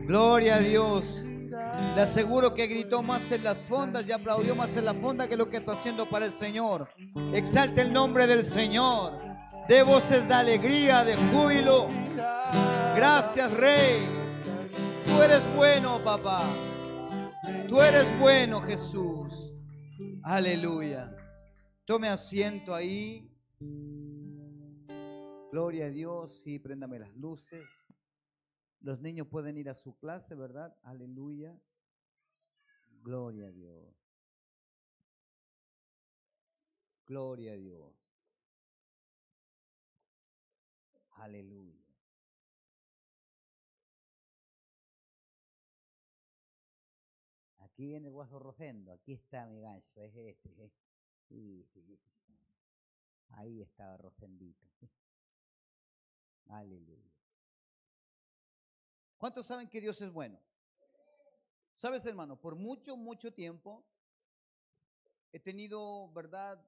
Gloria a Dios. Le aseguro que gritó más en las fondas y aplaudió más en la fonda que lo que está haciendo para el Señor. Exalte el nombre del Señor. De voces de alegría, de júbilo. Gracias, Rey. Tú eres bueno, papá. Tú eres bueno, Jesús. Aleluya. Tome asiento ahí. Gloria a Dios. Sí, préndame las luces. Los niños pueden ir a su clase, ¿verdad? Aleluya. Gloria a Dios. Gloria a Dios. Aleluya. Aquí viene el guaso Rosendo. Aquí está mi gancho. Es este. Sí, sí. Ahí está Rosendito. Aleluya. ¿Cuántos saben que Dios es bueno? ¿Sabes, hermano? Por mucho, mucho tiempo he tenido, ¿verdad?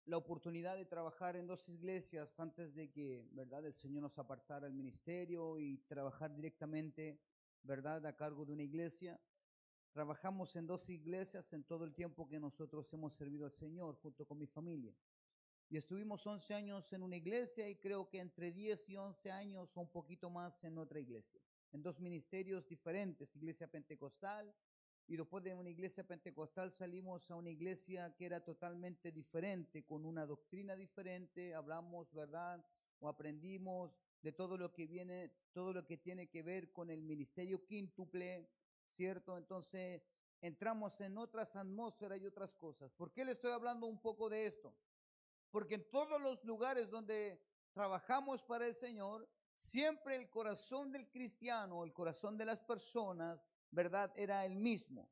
La oportunidad de trabajar en dos iglesias antes de que, ¿verdad?, el Señor nos apartara el ministerio y trabajar directamente, ¿verdad?, a cargo de una iglesia. Trabajamos en dos iglesias en todo el tiempo que nosotros hemos servido al Señor junto con mi familia. Y estuvimos 11 años en una iglesia y creo que entre 10 y 11 años o un poquito más en otra iglesia, en dos ministerios diferentes, iglesia pentecostal. Y después de una iglesia pentecostal salimos a una iglesia que era totalmente diferente, con una doctrina diferente. Hablamos, ¿verdad? O aprendimos de todo lo que viene, todo lo que tiene que ver con el ministerio quíntuple, ¿cierto? Entonces entramos en otras atmósferas y otras cosas. ¿Por qué le estoy hablando un poco de esto? Porque en todos los lugares donde trabajamos para el Señor, siempre el corazón del cristiano, el corazón de las personas, ¿verdad?, era el mismo.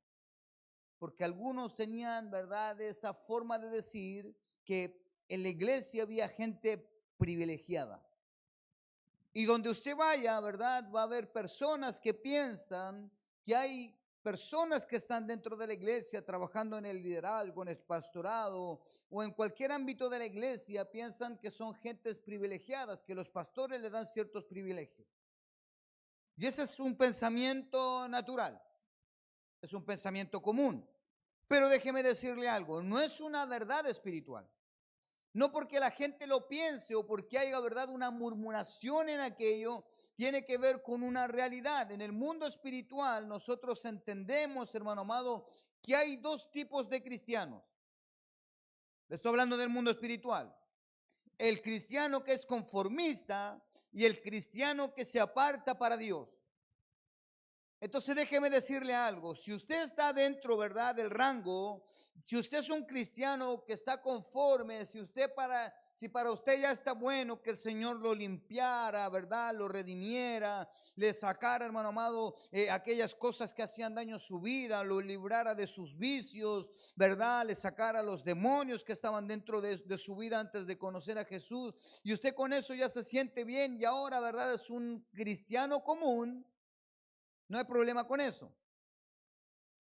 Porque algunos tenían, ¿verdad?, esa forma de decir que en la iglesia había gente privilegiada. Y donde usted vaya, ¿verdad?, va a haber personas que piensan que hay personas que están dentro de la iglesia trabajando en el liderazgo, en el pastorado o en cualquier ámbito de la iglesia, piensan que son gentes privilegiadas, que los pastores le dan ciertos privilegios. Y ese es un pensamiento natural, es un pensamiento común. Pero déjeme decirle algo, no es una verdad espiritual. No porque la gente lo piense o porque haya, ¿verdad?, una murmuración en aquello, tiene que ver con una realidad. En el mundo espiritual nosotros entendemos, hermano amado, que hay dos tipos de cristianos. Le estoy hablando del mundo espiritual. El cristiano que es conformista y el cristiano que se aparta para Dios. Entonces déjeme decirle algo, si usted está dentro, ¿verdad?, del rango, si usted es un cristiano que está conforme, si para usted ya está bueno que el Señor lo limpiara, ¿verdad?, lo redimiera, le sacara, hermano amado, aquellas cosas que hacían daño a su vida, lo librara de sus vicios, ¿verdad?, le sacara los demonios que estaban dentro de su vida antes de conocer a Jesús, y usted con eso ya se siente bien y ahora, ¿verdad?, es un cristiano común. No hay problema con eso.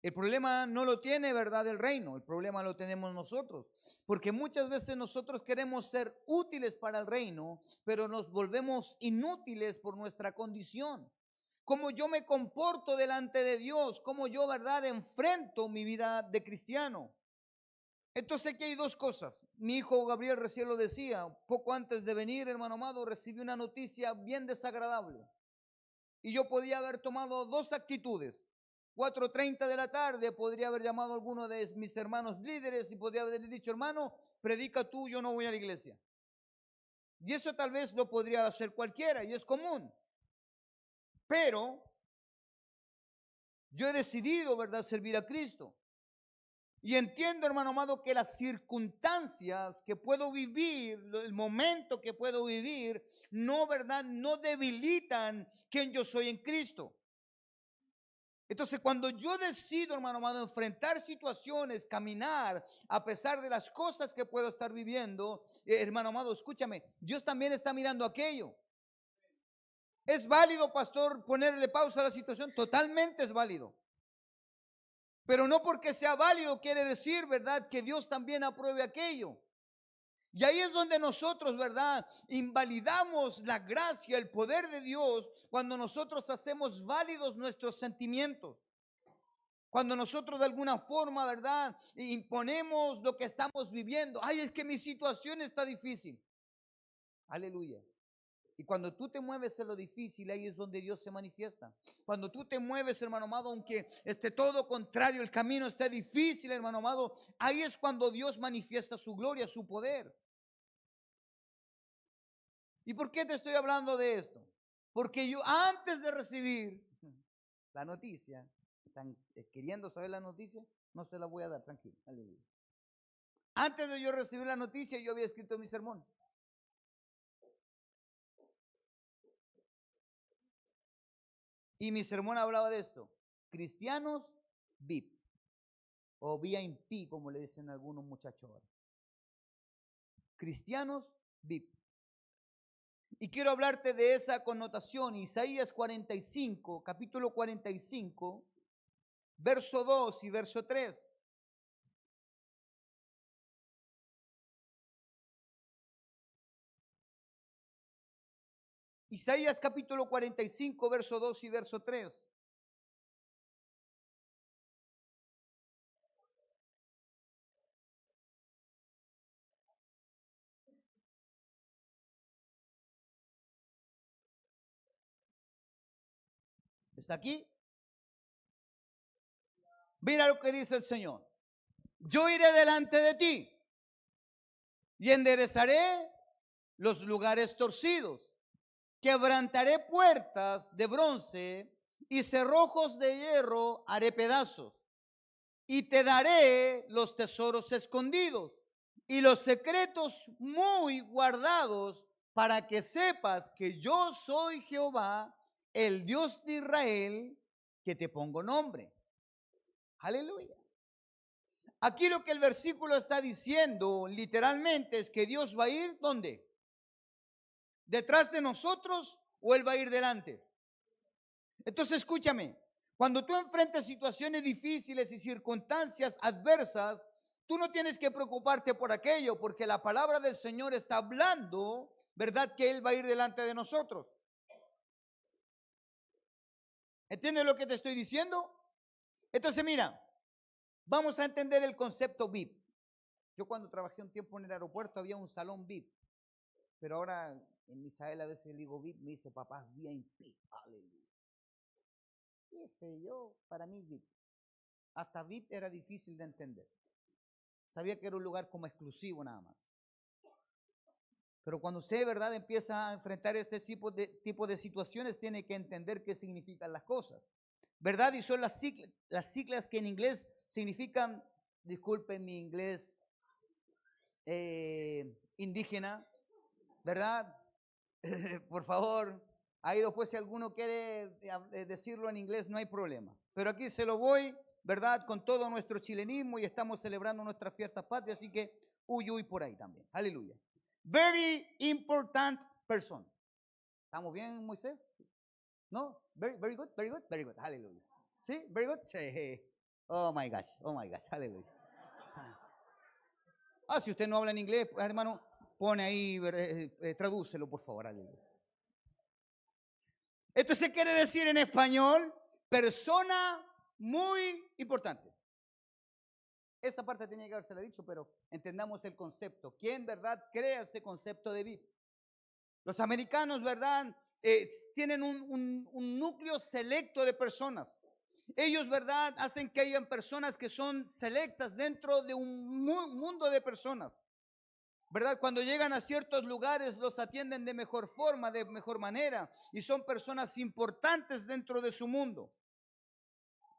El problema no lo tiene, ¿verdad?, el reino. El problema lo tenemos nosotros. Porque muchas veces nosotros queremos ser útiles para el reino, pero nos volvemos inútiles por nuestra condición. Cómo yo me comporto delante de Dios, cómo yo, ¿verdad?, enfrento mi vida de cristiano. Entonces aquí hay dos cosas. Mi hijo Gabriel recién lo decía, poco antes de venir, hermano amado, recibí una noticia bien desagradable. Y yo podía haber tomado dos actitudes. 4:30 de la tarde podría haber llamado a alguno de mis hermanos líderes y podría haber dicho, hermano, predica tú, yo no voy a la iglesia. Y eso tal vez lo podría hacer cualquiera y es común. Pero yo he decidido, ¿verdad?, servir a Cristo. Y entiendo, hermano amado, que las circunstancias que puedo vivir, el momento que puedo vivir, no, ¿verdad?, no debilitan quien yo soy en Cristo. Entonces, cuando yo decido, hermano amado, enfrentar situaciones, caminar, a pesar de las cosas que puedo estar viviendo, hermano amado, escúchame, Dios también está mirando aquello. ¿Es válido, pastor, ponerle pausa a la situación? Totalmente es válido. Pero no porque sea válido quiere decir, ¿verdad?, que Dios también apruebe aquello. Y ahí es donde nosotros, ¿verdad?, invalidamos la gracia, el poder de Dios, cuando nosotros hacemos válidos nuestros sentimientos. Cuando nosotros de alguna forma, ¿verdad?, imponemos lo que estamos viviendo. Ay, es que mi situación está difícil. Aleluya. Y cuando tú te mueves en lo difícil, ahí es donde Dios se manifiesta. Cuando tú te mueves, hermano amado, aunque esté todo contrario, el camino esté difícil, hermano amado, ahí es cuando Dios manifiesta su gloria, su poder. ¿Y por qué te estoy hablando de esto? Porque yo antes de recibir la noticia, están queriendo saber la noticia, no se la voy a dar, tranquilo, aleluya. Antes de yo recibir la noticia, yo había escrito mi sermón. Y mi sermón hablaba de esto: cristianos VIP o VIP, como le dicen algunos muchachos ahora. Cristianos VIP. Y quiero hablarte de esa connotación. Isaías 45, capítulo 45, verso 2 y verso 3. Isaías capítulo 45, verso 2 y verso 3. ¿Está aquí? Mira lo que dice el Señor. Yo iré delante de ti y enderezaré los lugares torcidos. Quebrantaré puertas de bronce y cerrojos de hierro haré pedazos. Y te daré los tesoros escondidos y los secretos muy guardados, para que sepas que yo soy Jehová, el Dios de Israel, que te pongo nombre. Aleluya. Aquí lo que el versículo está diciendo literalmente es que Dios va a ir ¿dónde? ¿Detrás de nosotros o Él va a ir delante? Entonces escúchame, cuando tú enfrentas situaciones difíciles y circunstancias adversas, tú no tienes que preocuparte por aquello, porque la palabra del Señor está hablando, ¿verdad?, que Él va a ir delante de nosotros. ¿Entiendes lo que te estoy diciendo? Entonces mira, vamos a entender el concepto VIP. Yo cuando trabajé un tiempo en el aeropuerto había un salón VIP, pero ahora en Misael a veces le digo VIP, me dice papá VIP, aleluya. ¿Qué sé yo? Para mí VIP. Hasta VIP era difícil de entender. Sabía que era un lugar como exclusivo nada más. Pero cuando usted, ¿verdad?, empieza a enfrentar este tipo de situaciones, tiene que entender qué significan las cosas, ¿verdad? Y son las siglas que en inglés significan, disculpen mi inglés indígena, ¿verdad? Por favor, ahí después si alguno quiere decirlo en inglés no hay problema. Pero aquí se lo voy, ¿verdad?, con todo nuestro chilenismo, y estamos celebrando nuestra fiesta patria, así que uy por ahí también. Aleluya. Very important person. ¿Estamos bien, Moisés? ¿No? Very good, very good, very good. Aleluya. ¿Sí? Very good. Sí. Oh my gosh, aleluya. Si usted no habla en inglés, hermano, pone ahí, tradúcelo, por favor. Aleluya. Esto se quiere decir en español, persona muy importante. Esa parte tenía que habérsela dicho, pero entendamos el concepto. ¿Quién, verdad, crea este concepto de VIP? Los americanos, verdad, tienen un núcleo selecto de personas. Ellos, verdad, hacen que hayan personas que son selectas dentro de un mundo de personas, ¿verdad? Cuando llegan a ciertos lugares los atienden de mejor forma, de mejor manera, y son personas importantes dentro de su mundo.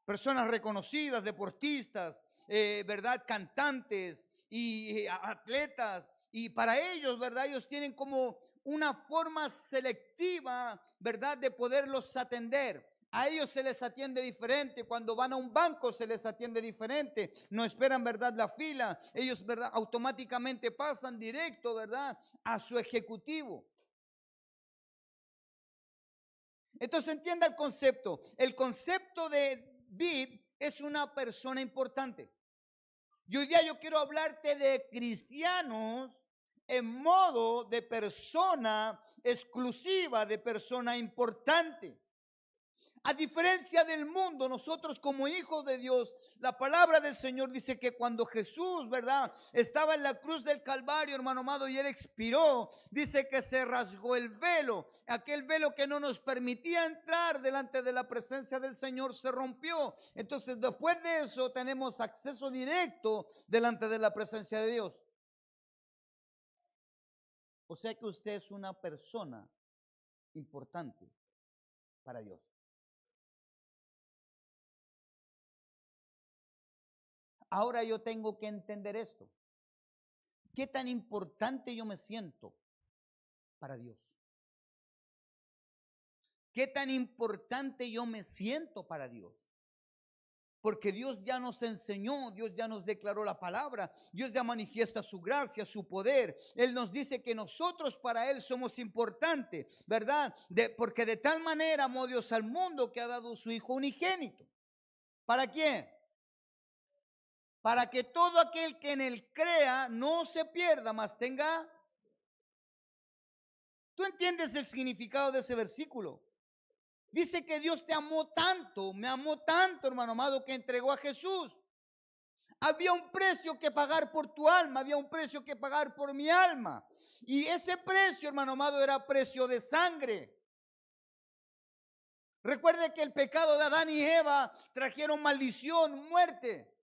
Personas reconocidas, deportistas, ¿verdad?, cantantes y atletas. Y para ellos, ¿verdad?, ellos tienen como una forma selectiva, ¿verdad?, de poderlos atender. A ellos se les atiende diferente. Cuando van a un banco se les atiende diferente. No esperan, ¿verdad?, la fila. Ellos, ¿verdad?, automáticamente pasan directo, ¿verdad?, a su ejecutivo. Entonces entienda el concepto. El concepto de VIP es una persona importante. Y hoy día yo quiero hablarte de cristianos en modo de persona exclusiva, de persona importante. A diferencia del mundo, nosotros como hijos de Dios, la palabra del Señor dice que cuando Jesús, ¿verdad?, estaba en la cruz del Calvario, hermano amado, y Él expiró, dice que se rasgó el velo, aquel velo que no nos permitía entrar delante de la presencia del Señor se rompió. Entonces, después de eso, tenemos acceso directo delante de la presencia de Dios. O sea que usted es una persona importante para Dios. Ahora yo tengo que entender esto. ¿Qué tan importante yo me siento para Dios? ¿Qué tan importante yo me siento para Dios? Porque Dios ya nos enseñó, Dios ya nos declaró la palabra, Dios ya manifiesta su gracia, su poder. Él nos dice que nosotros para Él somos importantes, ¿verdad? Porque de tal manera amó Dios al mundo que ha dado su Hijo unigénito. ¿Para quién? Para que todo aquel que en Él crea no se pierda, mas tenga. ¿Tú entiendes el significado de ese versículo? Dice que Dios te amó tanto, me amó tanto, hermano amado, que entregó a Jesús. Había un precio que pagar por tu alma, había un precio que pagar por mi alma. Y ese precio, hermano amado, era precio de sangre. Recuerde que el pecado de Adán y Eva trajeron maldición, muerte.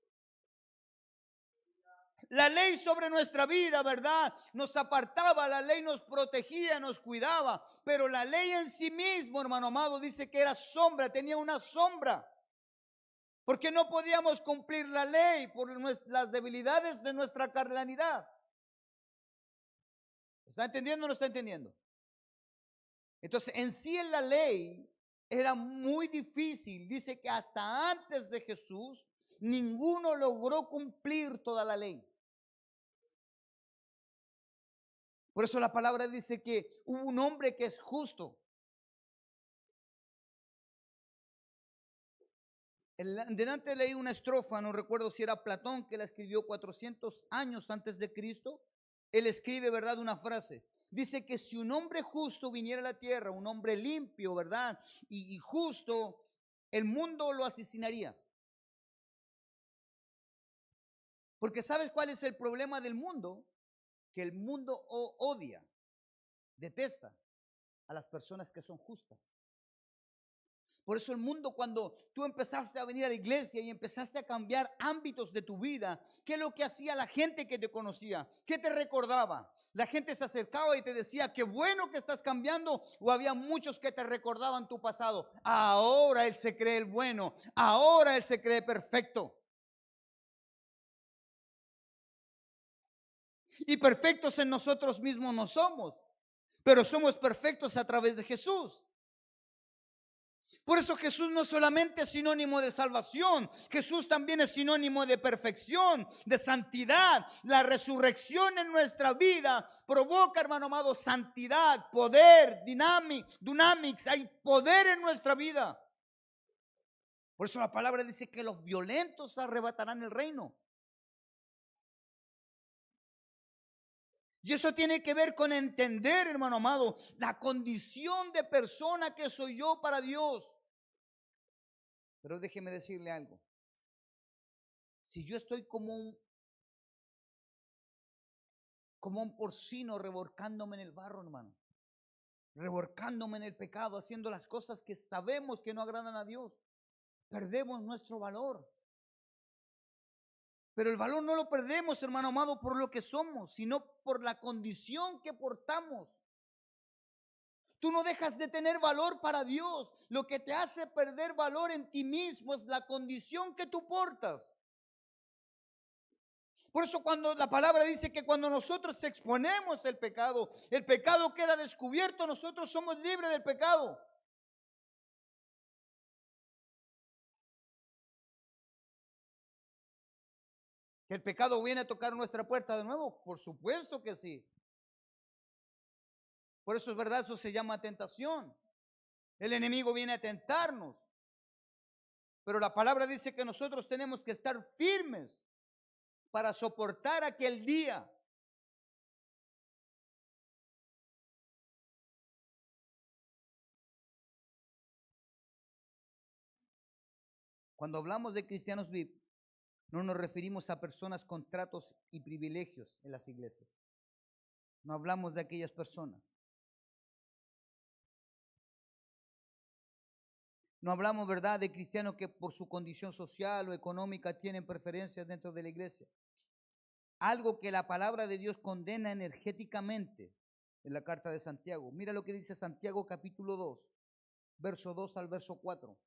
La ley sobre nuestra vida, ¿verdad?, nos apartaba, la ley nos protegía, nos cuidaba, pero la ley en sí mismo, hermano amado, dice que era sombra, tenía una sombra, porque no podíamos cumplir la ley por las debilidades de nuestra carnalidad. ¿Está entendiendo o no está entendiendo? Entonces, en sí en la ley era muy difícil, dice que hasta antes de Jesús, ninguno logró cumplir toda la ley. Por eso la palabra dice que hubo un hombre que es justo. Delante leí una estrofa, no recuerdo si era Platón que la escribió 400 años antes de Cristo. Él escribe, ¿verdad?, una frase. Dice que si un hombre justo viniera a la tierra, un hombre limpio, ¿verdad?, y justo, el mundo lo asesinaría. Porque ¿sabes cuál es el problema del mundo? Que el mundo odia, detesta a las personas que son justas. Por eso el mundo, cuando tú empezaste a venir a la iglesia y empezaste a cambiar ámbitos de tu vida, ¿qué es lo que hacía la gente que te conocía? ¿Qué te recordaba? La gente se acercaba y te decía, qué bueno que estás cambiando, o había muchos que te recordaban tu pasado. Ahora él se cree el bueno, ahora él se cree perfecto. Y perfectos en nosotros mismos no somos, pero somos perfectos a través de Jesús. Por eso Jesús no solamente es sinónimo de salvación, Jesús también es sinónimo de perfección, de santidad. La resurrección en nuestra vida provoca, hermano amado, santidad, poder, dynamics, hay poder en nuestra vida. Por eso la palabra dice que los violentos arrebatarán el reino. Y eso tiene que ver con entender, hermano amado, la condición de persona que soy yo para Dios. Pero déjeme decirle algo. Si yo estoy como un porcino revolcándome en el barro, hermano, revolcándome en el pecado, haciendo las cosas que sabemos que no agradan a Dios, perdemos nuestro valor. Pero el valor no lo perdemos, hermano amado, por lo que somos, sino por la condición que portamos. Tú no dejas de tener valor para Dios. Lo que te hace perder valor en ti mismo es la condición que tú portas. Por eso cuando la palabra dice que cuando nosotros exponemos el pecado queda descubierto, nosotros somos libres del pecado. ¿Que el pecado viene a tocar nuestra puerta de nuevo? Por supuesto que sí. Por eso es verdad, eso se llama tentación. El enemigo viene a tentarnos. Pero la palabra dice que nosotros tenemos que estar firmes para soportar aquel día. Cuando hablamos de cristianos VIP, no nos referimos a personas con tratos y privilegios en las iglesias. No hablamos de aquellas personas. No hablamos, ¿verdad?, de cristianos que por su condición social o económica tienen preferencias dentro de la iglesia. Algo que la palabra de Dios condena energéticamente en la carta de Santiago. Mira lo que dice Santiago capítulo 2, verso 2 al verso 4.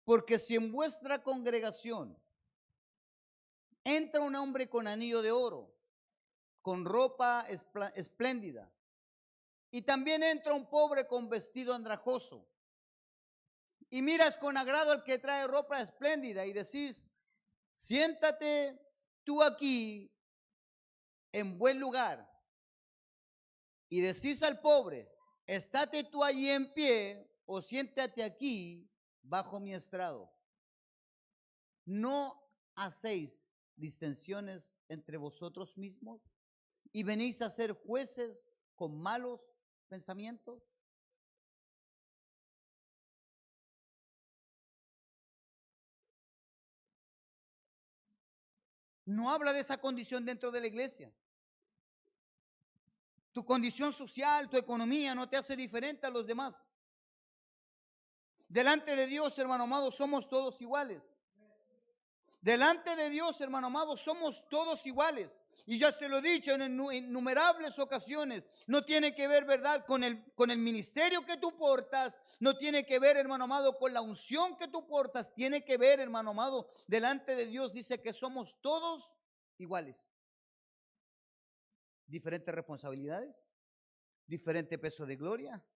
Porque si en vuestra congregación entra un hombre con anillo de oro, con ropa espléndida, y también entra un pobre con vestido andrajoso, y miras con agrado al que trae ropa espléndida y decís, siéntate tú aquí en buen lugar, y decís al pobre, estate tú allí en pie o siéntate aquí bajo mi estrado. ¿No hacéis distensiones entre vosotros mismos y venís a ser jueces con malos pensamientos? No habla de esa condición dentro de la iglesia. Tu condición social, tu economía no te hace diferente a los demás. Delante de Dios, hermano amado, somos todos iguales. Delante de Dios, hermano amado, somos todos iguales. Y ya se lo he dicho en innumerables ocasiones. No tiene que ver, ¿verdad?, con el ministerio que tú portas. No tiene que ver, hermano amado, con la unción que tú portas. Tiene que ver, hermano amado, delante de Dios dice que somos todos iguales. Diferentes responsabilidades, diferente peso de gloria,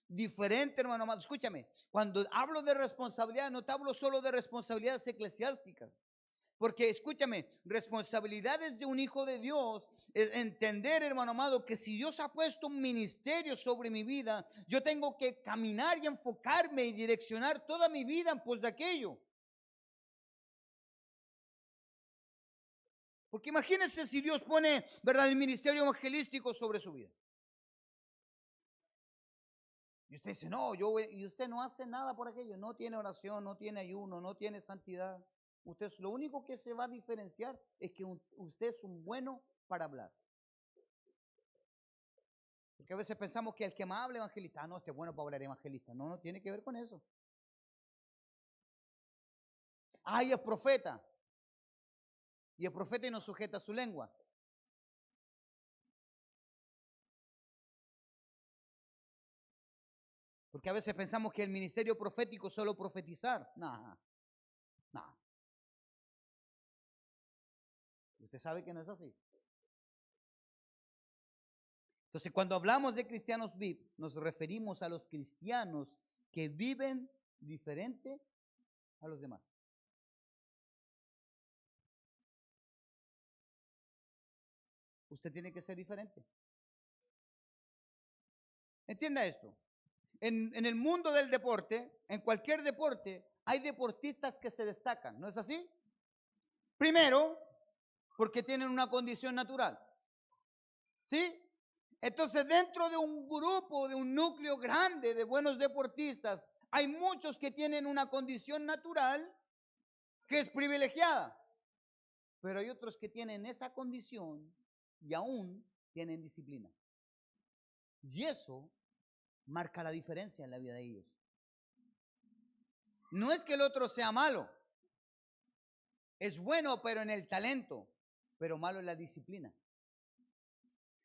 diferente, hermano amado. Escúchame, cuando hablo de responsabilidad, no te hablo solo de responsabilidades eclesiásticas. Porque escúchame, responsabilidades de un hijo de Dios es entender, hermano amado, que si Dios ha puesto un ministerio sobre mi vida, yo tengo que caminar y enfocarme y direccionar toda mi vida en pos de aquello. Porque imagínense si Dios pone, ¿verdad?, el ministerio evangelístico sobre su vida. Y usted dice, no, y usted no hace nada por aquello, no tiene oración, no tiene ayuno, no tiene santidad. Usted lo único que se va a diferenciar es que usted es un bueno para hablar. Porque a veces pensamos que el que más habla evangelista, no, este es bueno para hablar evangelista. No, no tiene que ver con eso. Y es profeta. Y es profeta y no sujeta su lengua. Porque a veces pensamos que el ministerio profético es solo profetizar. No. Usted sabe que no es así. Entonces, cuando hablamos de cristianos VIP, nos referimos a los cristianos que viven diferente a los demás. Usted tiene que ser diferente. Entienda esto. En el mundo del deporte, en cualquier deporte, hay deportistas que se destacan, ¿no es así? Primero, porque tienen una condición natural. ¿Sí? Entonces, dentro de un grupo, de un núcleo grande de buenos deportistas, hay muchos que tienen una condición natural que es privilegiada. Pero hay otros que tienen esa condición y aún tienen disciplina. Y eso marca la diferencia en la vida de ellos. No es que el otro sea malo. Es bueno, pero en el talento, pero malo en la disciplina.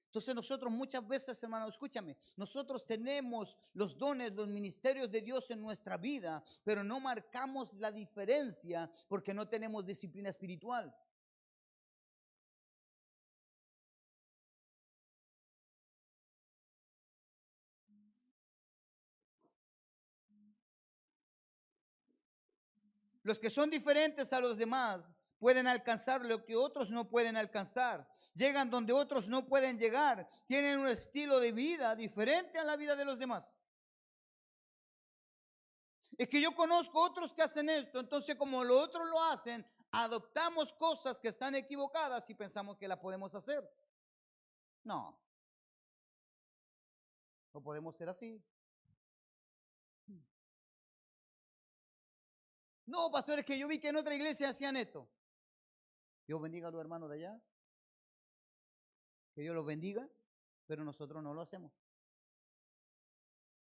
Entonces nosotros muchas veces, hermano, escúchame, nosotros tenemos los dones, los ministerios de Dios en nuestra vida, pero no marcamos la diferencia porque no tenemos disciplina espiritual. Los que son diferentes a los demás pueden alcanzar lo que otros no pueden alcanzar. Llegan donde otros no pueden llegar. Tienen un estilo de vida diferente a la vida de los demás. Es que yo conozco otros que hacen esto, entonces como los otros lo hacen, adoptamos cosas que están equivocadas y pensamos que las podemos hacer. No, no podemos ser así. No, pastores, que yo vi que en otra iglesia hacían esto. Dios bendiga a los hermanos de allá. Que Dios los bendiga, pero nosotros no lo hacemos.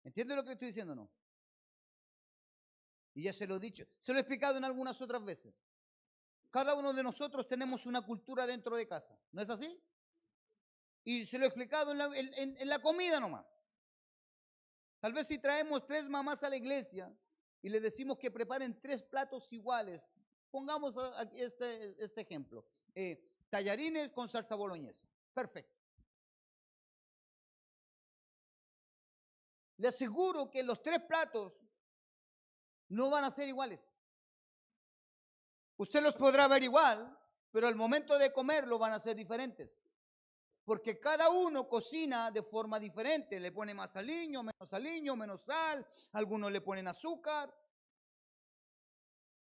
¿Entiende lo que estoy diciendo o no? Y ya se lo he dicho, se lo he explicado en algunas otras veces. Cada uno de nosotros tenemos una cultura dentro de casa, ¿no es así? Y se lo he explicado en la comida nomás. Tal vez si traemos 3 mamás a la iglesia y le decimos que preparen 3 platos iguales, pongamos este ejemplo, tallarines con salsa boloñesa, perfecto. Le aseguro que los 3 platos no van a ser iguales. Usted los podrá ver igual, pero al momento de comerlo van a ser diferentes. Porque cada uno cocina de forma diferente. Le pone más aliño, menos sal. Algunos le ponen azúcar.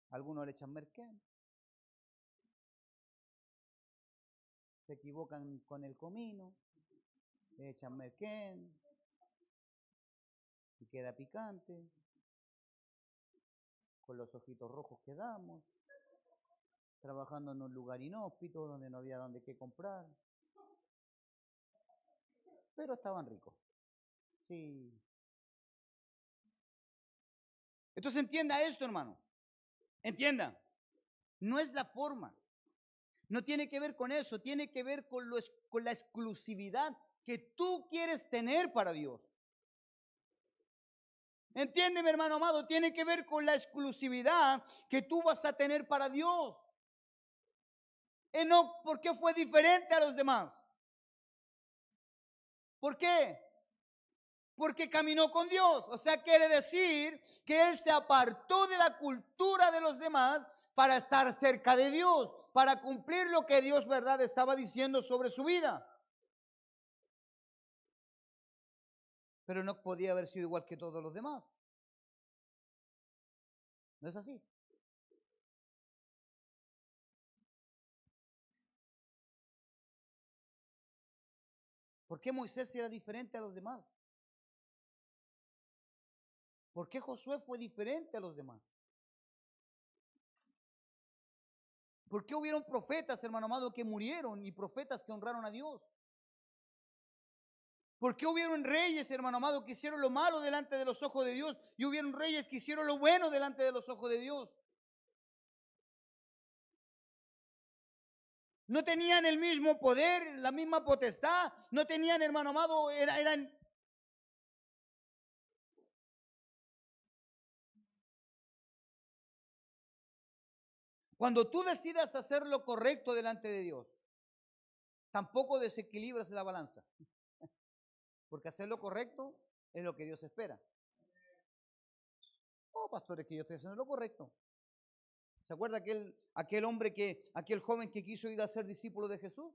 Algunos le echan merquén. Se equivocan con el comino. Le echan merquén. Y queda picante. Con los ojitos rojos quedamos. Trabajando en un lugar inhóspito donde no había donde qué comprar. Pero estaban ricos. Sí. Entonces entienda esto, hermano. Entienda. No es la forma. No tiene que ver con eso. Tiene que ver con la exclusividad que tú quieres tener para Dios. Entiéndeme, hermano amado. Tiene que ver con la exclusividad que tú vas a tener para Dios. Enoc, ¿por qué fue diferente a los demás? ¿Por qué? Porque caminó con Dios. O sea, quiere decir que él se apartó de la cultura de los demás para estar cerca de Dios, para cumplir lo que Dios, verdad, estaba diciendo sobre su vida. Pero no podía haber sido igual que todos los demás. ¿No es así? ¿Por qué Moisés era diferente a los demás? ¿Por qué Josué fue diferente a los demás? ¿Por qué hubieron profetas, hermano amado, que murieron y profetas que honraron a Dios? ¿Por qué hubieron reyes, hermano amado, que hicieron lo malo delante de los ojos de Dios y hubieron reyes que hicieron lo bueno delante de los ojos de Dios? No tenían el mismo poder, la misma potestad, no tenían, hermano amado, eran... Cuando tú decidas hacer lo correcto delante de Dios, tampoco desequilibras la balanza. Porque hacer lo correcto es lo que Dios espera. Oh, pastores, que yo estoy haciendo lo correcto. ¿Se acuerda aquel hombre aquel joven que quiso ir a ser discípulo de Jesús?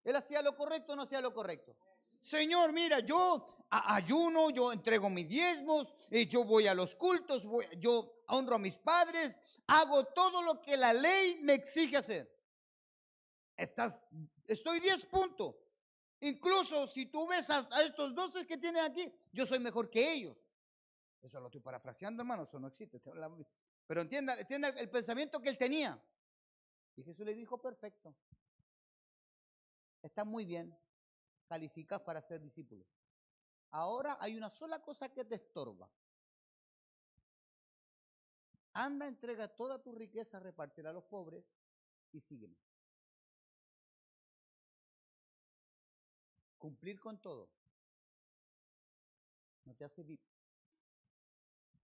¿Él hacía lo correcto o no hacía lo correcto? Señor, mira, yo ayuno, yo entrego mis diezmos, yo voy a los cultos, yo honro a mis padres, hago todo lo que la ley me exige hacer. Estoy 10 puntos. Incluso si tú ves a estos 12 que tienen aquí, yo soy mejor que ellos. Eso lo estoy parafraseando, hermano, eso no existe. Pero entienda el pensamiento que él tenía. Y Jesús le dijo, perfecto. Está muy bien. Calificas para ser discípulo. Ahora hay una sola cosa que te estorba. Anda, entrega toda tu riqueza, repartirla a los pobres y sígueme. Cumplir con todo no te hace VIP,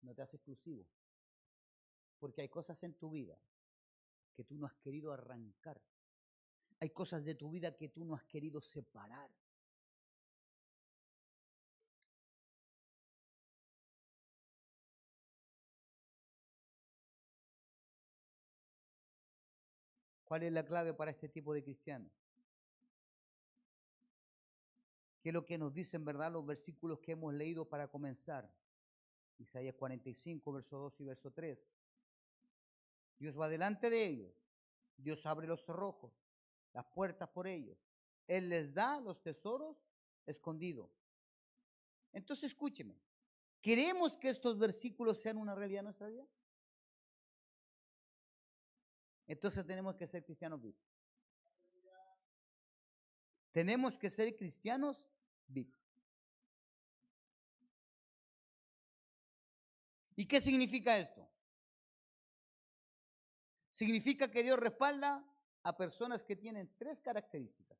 no te hace exclusivo, porque hay cosas en tu vida que tú no has querido arrancar. Hay cosas de tu vida que tú no has querido separar. ¿Cuál es la clave para este tipo de cristianos? ¿Qué es lo que nos dicen, verdad, los versículos que hemos leído para comenzar? Isaías 45, verso 2 y verso 3. Dios va delante de ellos. Dios abre los cerrojos, las puertas por ellos. Él les da los tesoros escondidos. Entonces escúcheme. ¿Queremos que estos versículos sean una realidad en nuestra vida? Entonces tenemos que ser cristianos vivos. Tenemos que ser cristianos vivos. ¿Y qué significa esto? Significa que Dios respalda a personas que tienen 3 características.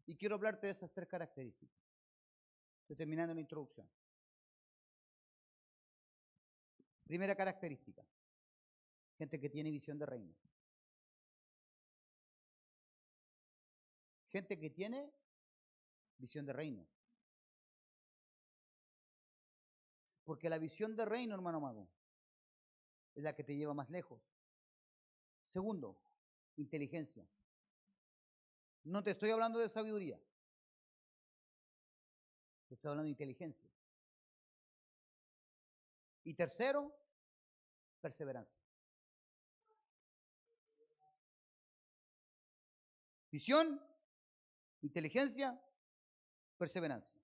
Y quiero hablarte de esas 3 características. Estoy terminando la introducción. Primera característica. Gente que tiene visión de reino. Gente que tiene visión de reino. Porque la visión de reino, hermano amado, es la que te lleva más lejos. Segundo, inteligencia. No te estoy hablando de sabiduría. Te estoy hablando de inteligencia. Y tercero, perseverancia. Visión, inteligencia, perseverancia.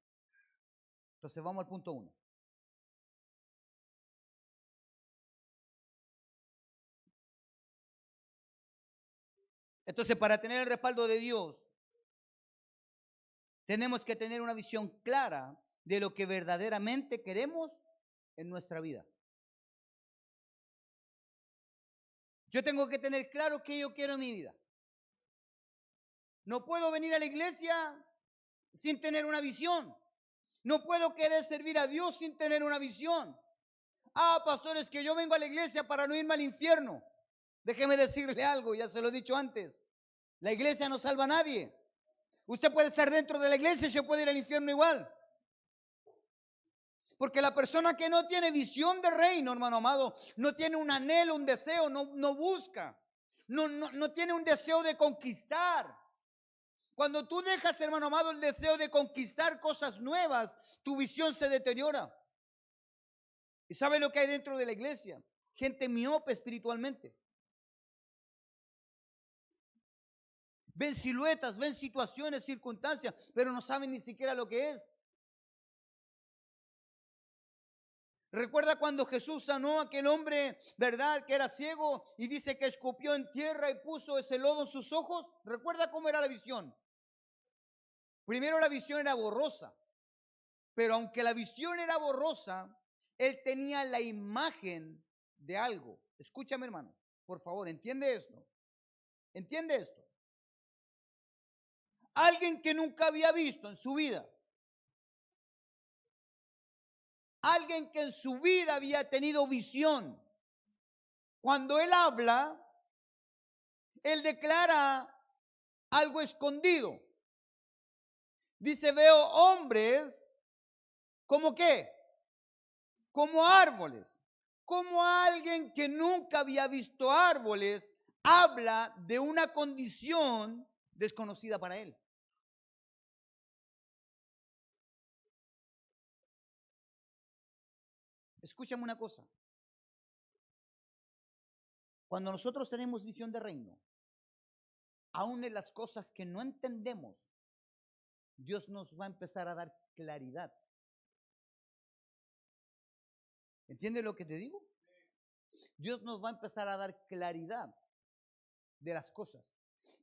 Entonces vamos al punto 1. Entonces, para tener el respaldo de Dios, tenemos que tener una visión clara de lo que verdaderamente queremos en nuestra vida. Yo tengo que tener claro qué yo quiero en mi vida. No puedo venir a la iglesia sin tener una visión. No puedo querer servir a Dios sin tener una visión. Pastores, que yo vengo a la iglesia para no irme al infierno. Déjeme decirle algo, ya se lo he dicho antes. La iglesia no salva a nadie. Usted puede estar dentro de la iglesia y se puede ir al infierno igual. Porque la persona que no tiene visión de reino, hermano amado, no tiene un anhelo, un deseo, no busca. No tiene un deseo de conquistar. Cuando tú dejas, hermano amado, el deseo de conquistar cosas nuevas, tu visión se deteriora. ¿Y sabe lo que hay dentro de la iglesia? Gente miope espiritualmente. Ven siluetas, ven situaciones, circunstancias, pero no saben ni siquiera lo que es. Recuerda cuando Jesús sanó a aquel hombre, ¿verdad? Que era ciego y dice que escupió en tierra y puso ese lodo en sus ojos. ¿Recuerda cómo era la visión? Primero la visión era borrosa, pero aunque la visión era borrosa, él tenía la imagen de algo. Escúchame, hermano, por favor, ¿entiende esto? ¿Entiende esto? Alguien que nunca había visto en su vida. Alguien que en su vida había tenido visión. Cuando él habla, él declara algo escondido. Dice, veo hombres, ¿como qué? Como árboles. Como alguien que nunca había visto árboles, habla de una condición desconocida para él. Escúchame una cosa. Cuando nosotros tenemos visión de reino, aún en las cosas que no entendemos, Dios nos va a empezar a dar claridad. ¿Entiendes lo que te digo? Dios nos va a empezar a dar claridad de las cosas.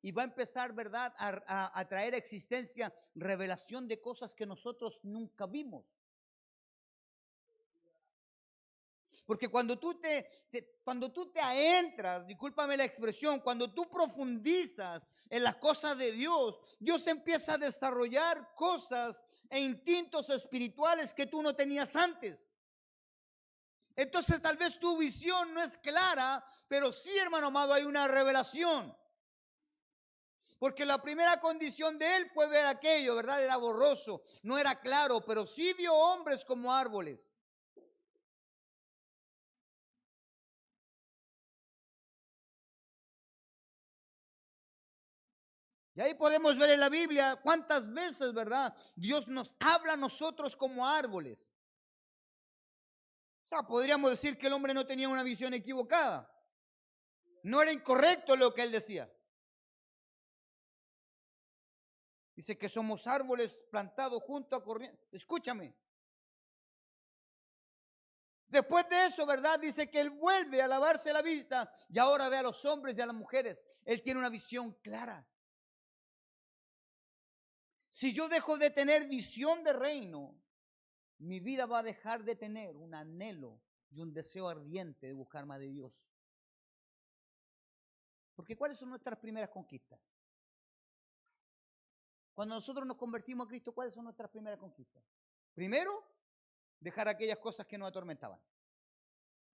Y va a empezar, ¿verdad?, a traer a existencia revelación de cosas que nosotros nunca vimos. Porque cuando tú te adentras, discúlpame la expresión, cuando tú profundizas en las cosas de Dios, Dios empieza a desarrollar cosas e instintos espirituales que tú no tenías antes. Entonces tal vez tu visión no es clara, pero sí, hermano amado, hay una revelación. Porque la primera condición de él fue ver aquello, ¿verdad? Era borroso, no era claro, pero sí vio hombres como árboles. Y ahí podemos ver en la Biblia cuántas veces, ¿verdad? Dios nos habla a nosotros como árboles. sea, podríamos decir que el hombre no tenía una visión equivocada. No era incorrecto lo que él decía. Dice que somos árboles plantados junto a corriente. Escúchame. Después de eso, ¿verdad? Dice que él vuelve a lavarse la vista y ahora ve a los hombres y a las mujeres. Él tiene una visión clara. Si yo dejo de tener visión de reino, mi vida va a dejar de tener un anhelo y un deseo ardiente de buscar más de Dios. Porque ¿cuáles son nuestras primeras conquistas? Cuando nosotros nos convertimos a Cristo, ¿cuáles son nuestras primeras conquistas? Primero, dejar aquellas cosas que nos atormentaban.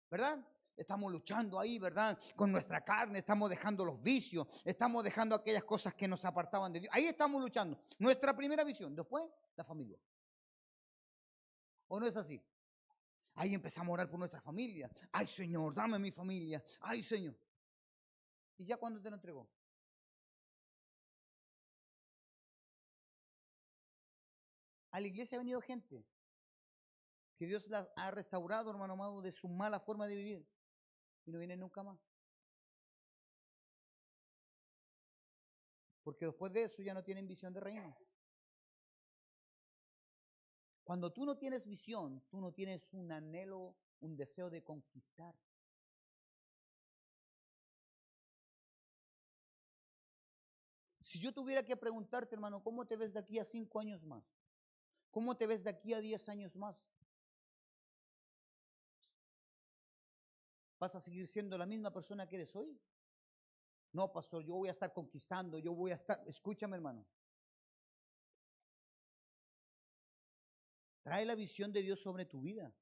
¿Verdad? Estamos luchando ahí, ¿verdad? Con nuestra carne, estamos dejando los vicios, estamos dejando aquellas cosas que nos apartaban de Dios. Ahí estamos luchando. Nuestra primera visión. Después, la familia. ¿O no es así? Ahí empezamos a orar por nuestra familia. Ay, Señor, dame mi familia. Ay, Señor. ¿Y ya cuándo te lo entregó? A la iglesia ha venido gente que Dios la ha restaurado, hermano amado, de su mala forma de vivir. Y no vienen nunca más. Porque después de eso ya no tienen visión de reino. Cuando tú no tienes visión, tú no tienes un anhelo, un deseo de conquistar. Si yo tuviera que preguntarte, hermano, ¿cómo te ves de aquí a 5 años más? ¿Cómo te ves de aquí a 10 años más? ¿Vas a seguir siendo la misma persona que eres hoy? No, pastor, yo voy a estar conquistando, yo voy a estar... Escúchame, hermano. Trae la visión de Dios sobre tu vida.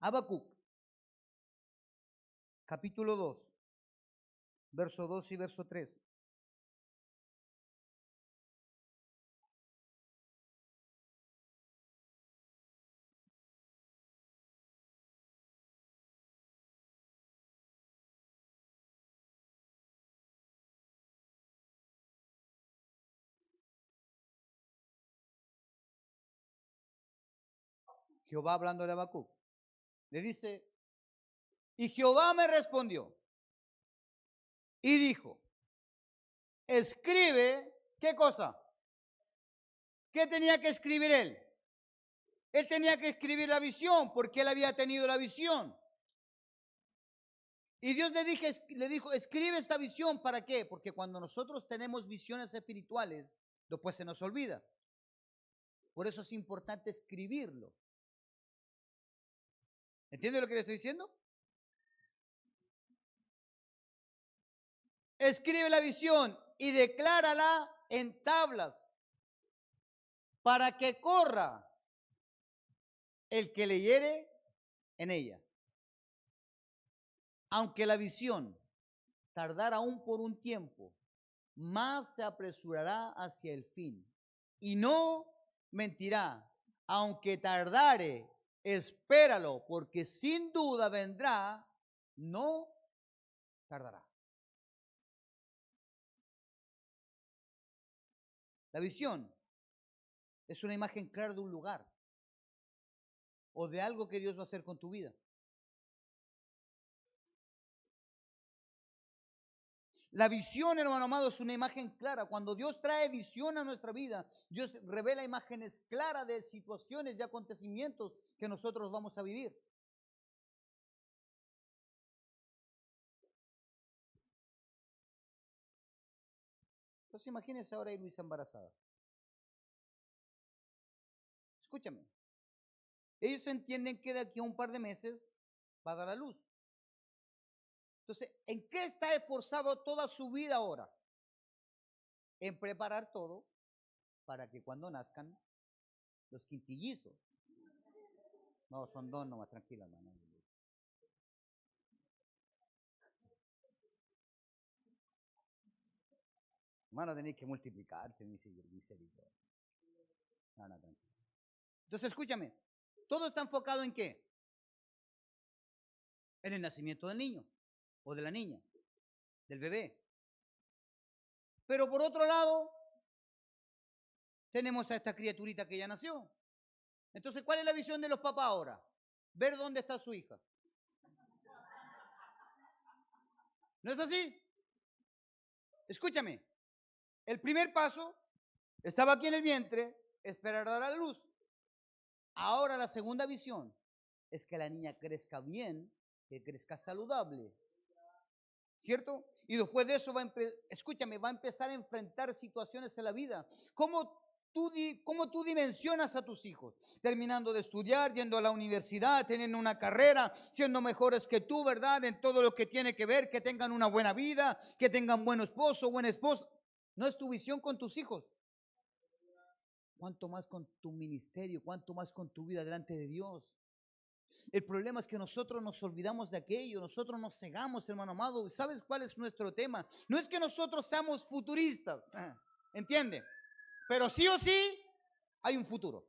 Habacuc, capítulo 2, verso 2 y verso 3. Jehová hablando de Habacuc, le dice, y Jehová me respondió y dijo, escribe, ¿qué cosa? ¿Qué tenía que escribir él? Él tenía que escribir la visión porque él había tenido la visión. Y Dios le dijo, escribe esta visión, ¿para qué? Porque cuando nosotros tenemos visiones espirituales, después se nos olvida. Por eso es importante escribirlo. ¿Entiende lo que le estoy diciendo? Escribe la visión y declárala en tablas para que corra el que leyere en ella. Aunque la visión tardara aún por un tiempo, más se apresurará hacia el fin y no mentirá. Aunque tardare, espéralo, porque sin duda vendrá, no tardará. La visión es una imagen clara de un lugar o de algo que Dios va a hacer con tu vida. La visión, hermano amado, es una imagen clara. Cuando Dios trae visión a nuestra vida, Dios revela imágenes claras de situaciones y acontecimientos que nosotros vamos a vivir. Entonces imagínense ahora a Luisa embarazada. Escúchame. Ellos entienden que de aquí a un par de meses va a dar a luz. Entonces, ¿en qué está esforzado toda su vida ahora? En preparar todo para que cuando nazcan los quintillizos. No, son dos nomás, tranquila, hermano. Hermano, tenéis que multiplicarte, misericordia. No, no, tranquilo. Entonces, escúchame, todo está enfocado en qué? En el nacimiento del niño o de la niña, del bebé. Pero por otro lado, tenemos a esta criaturita que ya nació. Entonces, ¿cuál es la visión de los papás ahora? Ver dónde está su hija. ¿No es así? Escúchame, el primer paso estaba aquí en el vientre, esperar dar a la luz. Ahora la segunda visión es que la niña crezca bien, que crezca saludable, ¿cierto? Y después de eso escúchame, va a empezar a enfrentar situaciones en la vida. ¿Cómo tú dimensionas a tus hijos? Terminando de estudiar, yendo a la universidad, teniendo una carrera, siendo mejores que tú, ¿verdad? En todo lo que tiene que ver, que tengan una buena vida, que tengan buen esposo, buena esposa. No es tu visión con tus hijos. Cuánto más con tu ministerio, cuánto más con tu vida delante de Dios. El problema es que nosotros nos olvidamos de aquello, nosotros nos cegamos, hermano amado. ¿Sabes cuál es nuestro tema? No es que nosotros seamos futuristas, ¿entiende? Pero sí o sí hay un futuro.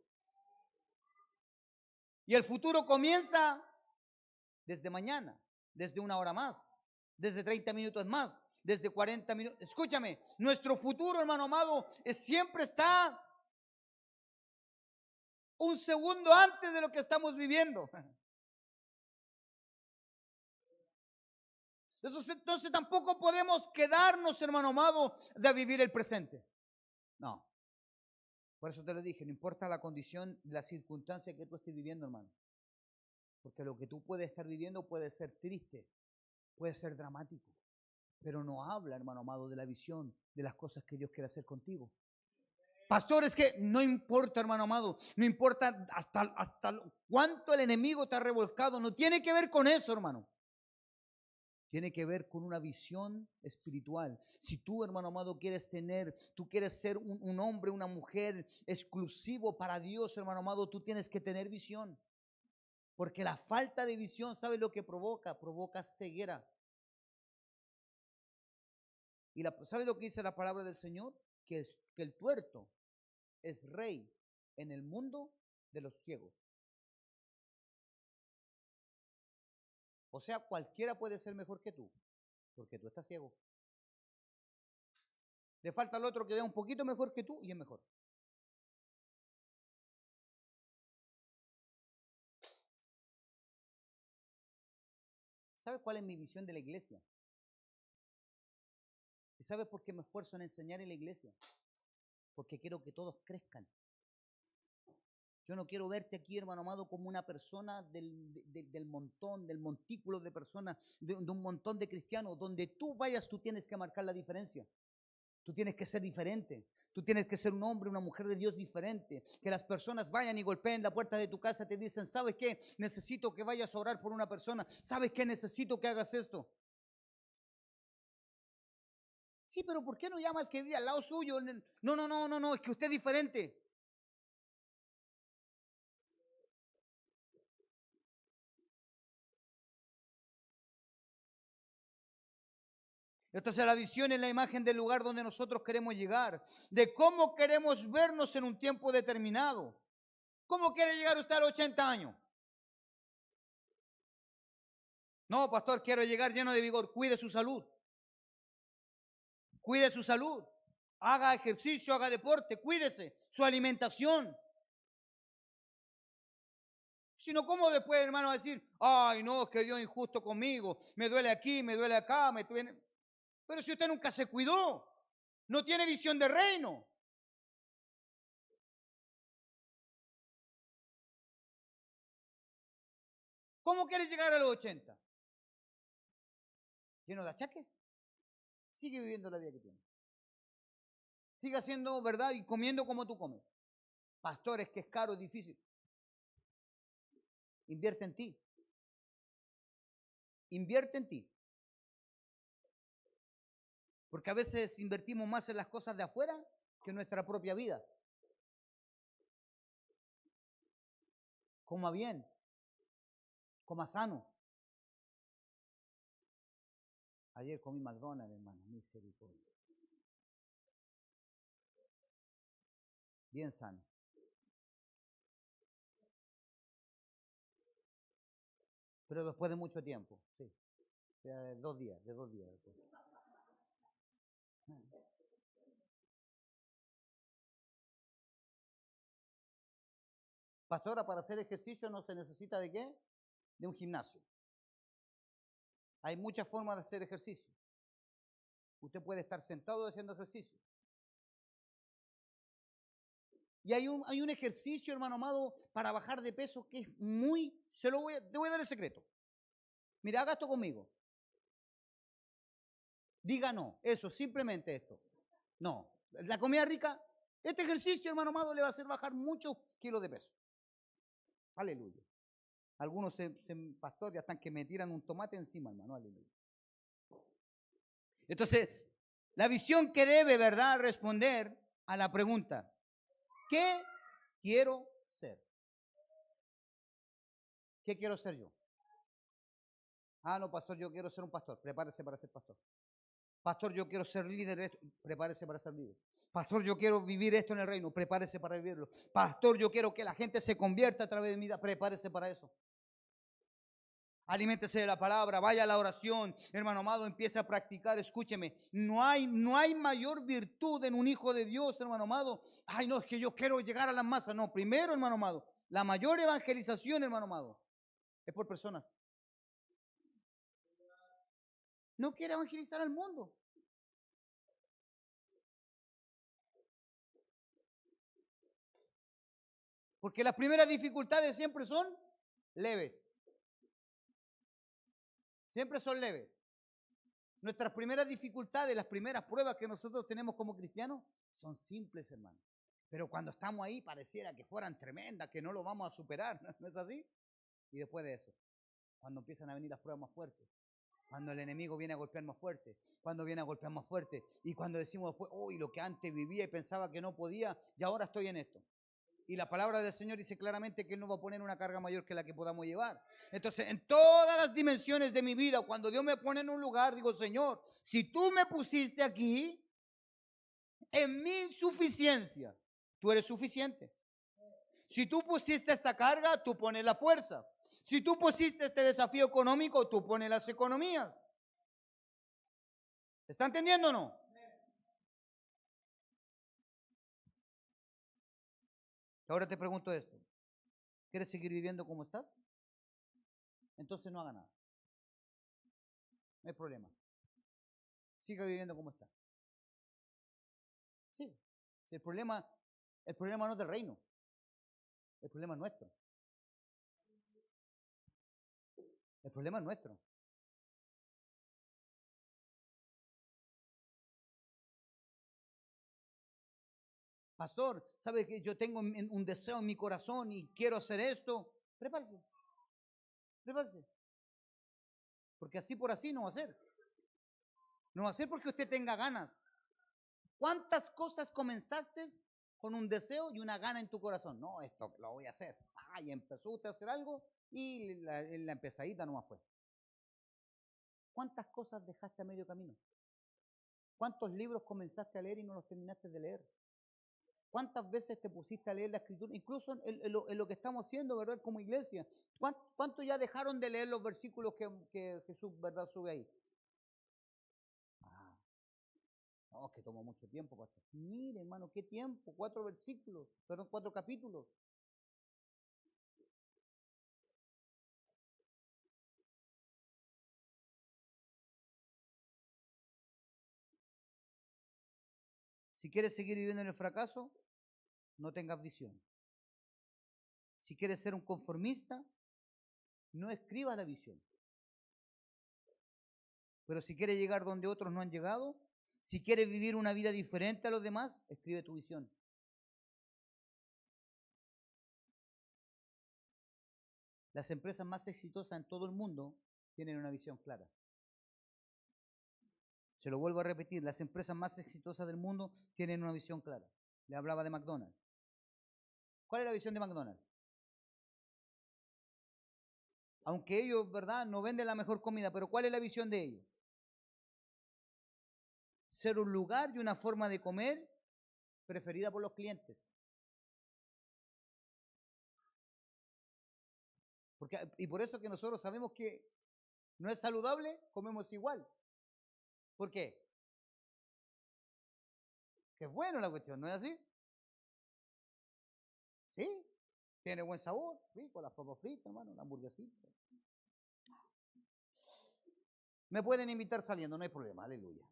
Y el futuro comienza desde mañana, desde una hora más, desde 30 minutos más, desde 40 minutos. Escúchame, nuestro futuro, hermano amado, siempre está un segundo antes de lo que estamos viviendo. Entonces tampoco podemos quedarnos, hermano amado, de vivir el presente. No. Por eso te lo dije, no importa la condición, la circunstancia que tú estés viviendo, hermano. Porque lo que tú puedes estar viviendo puede ser triste, puede ser dramático, pero no habla, hermano amado, de la visión, de las cosas que Dios quiere hacer contigo. Pastor, es que no importa, hermano amado, no importa hasta cuánto el enemigo te ha revolcado, no tiene que ver con eso, hermano. Tiene que ver con una visión espiritual. Si tú, hermano amado, tú quieres ser un hombre, una mujer exclusivo para Dios, hermano amado, tú tienes que tener visión. Porque la falta de visión, ¿sabes lo que provoca? Provoca ceguera. Y ¿sabes lo que dice la palabra del Señor? Que el tuerto es rey en el mundo de los ciegos. O sea, cualquiera puede ser mejor que tú, porque tú estás ciego. Le falta al otro que vea un poquito mejor que tú y es mejor. ¿Sabes cuál es mi visión de la iglesia? ¿Y sabes por qué me esfuerzo en enseñar en la iglesia? Porque quiero que todos crezcan. Yo no quiero verte aquí, hermano amado, como una persona del montón, del montículo de personas, de un montón de cristianos. Donde tú vayas, tú tienes que marcar la diferencia. Tú tienes que ser diferente. Tú tienes que ser un hombre, una mujer de Dios diferente. Que las personas vayan y golpeen la puerta de tu casa y te dicen, ¿sabes qué? Necesito que vayas a orar por una persona. ¿Sabes qué? Necesito que hagas esto. Sí, pero ¿por qué no llama al que vive al lado suyo? No, es que usted es diferente. Entonces la visión es la imagen del lugar donde nosotros queremos llegar, de cómo queremos vernos en un tiempo determinado. ¿Cómo quiere llegar usted a los 80 años? No, pastor, quiero llegar lleno de vigor. Cuide su salud. Cuide su salud. Haga ejercicio, haga deporte, cuídese. Su alimentación. Sino, ¿cómo después, hermano, decir, ay, no, es que Dios es injusto conmigo, me duele aquí, me duele acá, me duele... Pero si usted nunca se cuidó, no tiene visión de reino. ¿Cómo quiere llegar a los 80? ¿Lleno de achaques? Sigue viviendo la vida que tiene. Sigue haciendo verdad y comiendo como tú comes. Pastores, que es caro, es difícil. Invierte en ti. Invierte en ti. Porque a veces invertimos más en las cosas de afuera que en nuestra propia vida. Coma bien. Coma sano. Ayer comí McDonald's, hermano. Misericordia. Bien sano. Pero después de mucho tiempo, sí. De 2 días, de 2 días después. Pastora, para hacer ejercicio no se necesita ¿de qué? De un gimnasio. Hay muchas formas de hacer ejercicio. Usted puede estar sentado haciendo ejercicio. Y hay un ejercicio, hermano amado, para bajar de peso que es muy... te voy a dar el secreto. Mira, haga esto conmigo. Diga no, eso, simplemente esto. No, la comida rica, este ejercicio, hermano amado, le va a hacer bajar muchos kilos de peso. Aleluya. Algunos pastor, ya están que me tiran un tomate encima, hermano. Aleluya. Entonces, la visión que debe, ¿verdad?, responder a la pregunta, ¿qué quiero ser? ¿Qué quiero ser yo? Ah, no, pastor, yo quiero ser un pastor. Prepárese para ser pastor. Pastor, yo quiero ser líder de esto. Prepárese para ser líder. Pastor, yo quiero vivir esto en el reino. Prepárese para vivirlo. Pastor, yo quiero que la gente se convierta a través de mi vida. Prepárese para eso. Aliméntese de la palabra, vaya a la oración, hermano amado, empiece a practicar. Escúcheme, no hay mayor virtud en un hijo de Dios, hermano amado. Ay, no, es que yo quiero llegar a las masas. No, primero, hermano amado, la mayor evangelización, hermano amado, es por personas. No quiere evangelizar al mundo. Porque las primeras dificultades siempre son leves. Siempre son leves. Nuestras primeras dificultades, las primeras pruebas que nosotros tenemos como cristianos son simples, hermano. Pero cuando estamos ahí pareciera que fueran tremendas, que no lo vamos a superar, ¿no es así? Y después de eso, cuando empiezan a venir las pruebas más fuertes, cuando el enemigo viene a golpear más fuerte, cuando viene a golpear más fuerte, y cuando decimos después, uy, lo que antes vivía y pensaba que no podía, y ahora estoy en esto. Y la palabra del Señor dice claramente que Él nos va a poner una carga mayor que la que podamos llevar. Entonces, en todas las dimensiones de mi vida, cuando Dios me pone en un lugar, digo, Señor, si tú me pusiste aquí, en mi insuficiencia, tú eres suficiente. Si tú pusiste esta carga, tú pones la fuerza. Si tú pusiste este desafío económico, tú pones las economías. ¿Está entendiendo o no? Ahora te pregunto esto. ¿Quieres seguir viviendo como estás? Entonces no haga nada. No hay problema. Siga viviendo como está. Sí. Si el problema no es del reino. El problema es nuestro. El problema es nuestro. Pastor, ¿sabe que yo tengo un deseo en mi corazón y quiero hacer esto? Prepárese. Prepárese. Porque así por así no va a ser. No va a ser porque usted tenga ganas. ¿Cuántas cosas comenzaste con un deseo y una gana en tu corazón? No, esto lo voy a hacer. Y empezó usted a hacer algo y la empezadita nomás fue. ¿Cuántas cosas dejaste a medio camino? ¿Cuántos libros comenzaste a leer y no los terminaste de leer? ¿Cuántas veces te pusiste a leer la Escritura? Incluso en lo que estamos haciendo, ¿verdad? Como iglesia. ¿Cuánto ya dejaron de leer los versículos que Jesús, ¿verdad?, sube ahí? No, que tomó mucho tiempo, pastor. Mire, hermano, ¿qué tiempo? 4 versículos, perdón, 4 capítulos. Si quieres seguir viviendo en el fracaso, no tengas visión. Si quieres ser un conformista, no escribas la visión. Pero si quieres llegar donde otros no han llegado, si quieres vivir una vida diferente a los demás, escribe tu visión. Las empresas más exitosas en todo el mundo tienen una visión clara. Se lo vuelvo a repetir, las empresas más exitosas del mundo tienen una visión clara. Le hablaba de McDonald's. ¿Cuál es la visión de McDonald's? Aunque ellos, ¿verdad?, no venden la mejor comida, pero ¿cuál es la visión de ellos? Ser un lugar y una forma de comer preferida por los clientes. Y por eso que nosotros sabemos que no es saludable, comemos igual. ¿Por qué? Que es bueno la cuestión, ¿no es así? ¿Sí? Tiene buen sabor, rico, las papas fritas, hermano, la hamburguesita. Me pueden invitar saliendo, no hay problema, aleluya.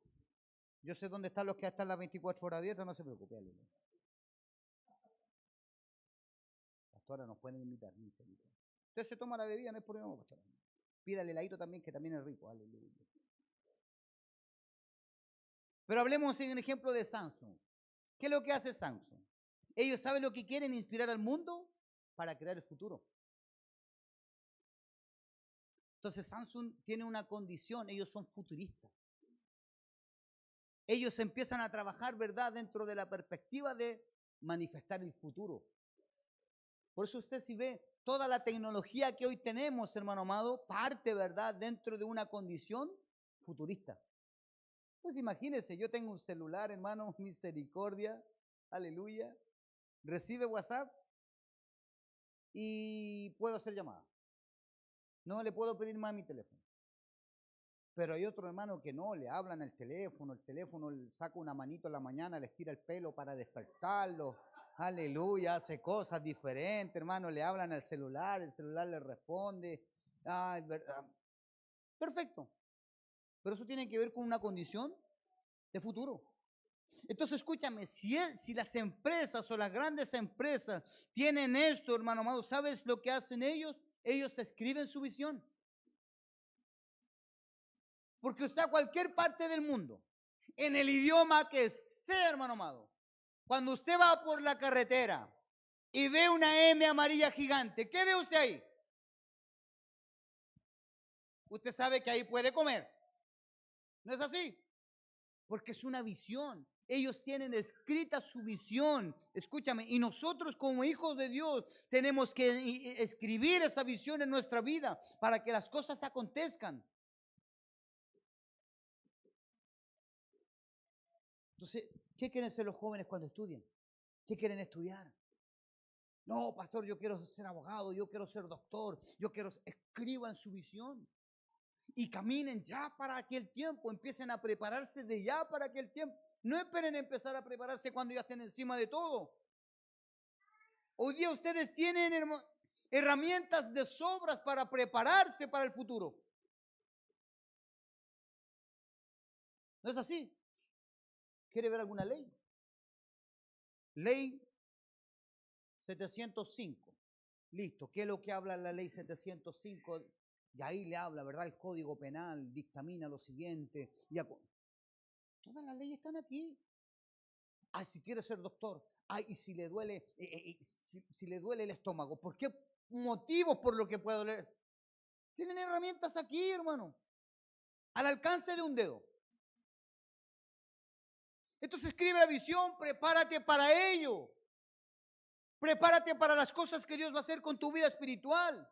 Yo sé dónde están los que están las 24 horas abiertas, no se preocupe, aleluya. Pastora, nos pueden invitar, ni se invita. Usted se toma la bebida, no hay problema, pastora. Pídale el heladito también, que también es rico, aleluya. Pero hablemos en el ejemplo de Samsung. ¿Qué es lo que hace Samsung? Ellos saben lo que quieren, inspirar al mundo para crear el futuro. Entonces Samsung tiene una condición, ellos son futuristas. Ellos empiezan a trabajar, ¿verdad?, dentro de la perspectiva de manifestar el futuro. Por eso usted si ve toda la tecnología que hoy tenemos, hermano amado, parte, ¿verdad?, dentro de una condición futurista. Pues imagínese, yo tengo un celular, hermano, misericordia, aleluya, recibe WhatsApp y puedo hacer llamadas. No le puedo pedir más a mi teléfono. Pero hay otro hermano que no, le hablan el teléfono le saca una manito en la mañana, le estira el pelo para despertarlo. Aleluya, hace cosas diferentes, hermano, le hablan al celular, el celular le responde. Ah, es verdad. Perfecto. Pero eso tiene que ver con una condición de futuro. Entonces, escúchame, si las empresas o las grandes empresas tienen esto, hermano amado, ¿sabes lo que hacen ellos? Ellos escriben su visión. Porque usted a cualquier parte del mundo, en el idioma que sea, hermano amado, cuando usted va por la carretera y ve una M amarilla gigante, ¿qué ve usted ahí? Usted sabe que ahí puede comer. ¿No es así? Porque es una visión. Ellos tienen escrita su visión. Escúchame, y nosotros como hijos de Dios tenemos que escribir esa visión en nuestra vida para que las cosas acontezcan. Entonces, ¿qué quieren ser los jóvenes cuando estudien? ¿Qué quieren estudiar? No, pastor, yo quiero ser abogado, yo quiero ser doctor, escriban su visión y caminen ya para aquel tiempo, empiecen a prepararse de ya para aquel tiempo. No esperen empezar a prepararse cuando ya estén encima de todo. Hoy día ustedes tienen herramientas de sobras para prepararse para el futuro. ¿No es así? ¿Quiere ver alguna ley? Ley 705. Listo. ¿Qué es lo que habla la ley 705? Y ahí le habla, ¿verdad? El Código Penal dictamina lo siguiente. Todas las leyes están aquí. Ay, si quiere ser doctor. Ay, y si le duele, si le duele el estómago. ¿Por qué motivos por lo que puede doler? Tienen herramientas aquí, hermano. Al alcance de un dedo. Entonces escribe la visión, prepárate para ello. Prepárate para las cosas que Dios va a hacer con tu vida espiritual.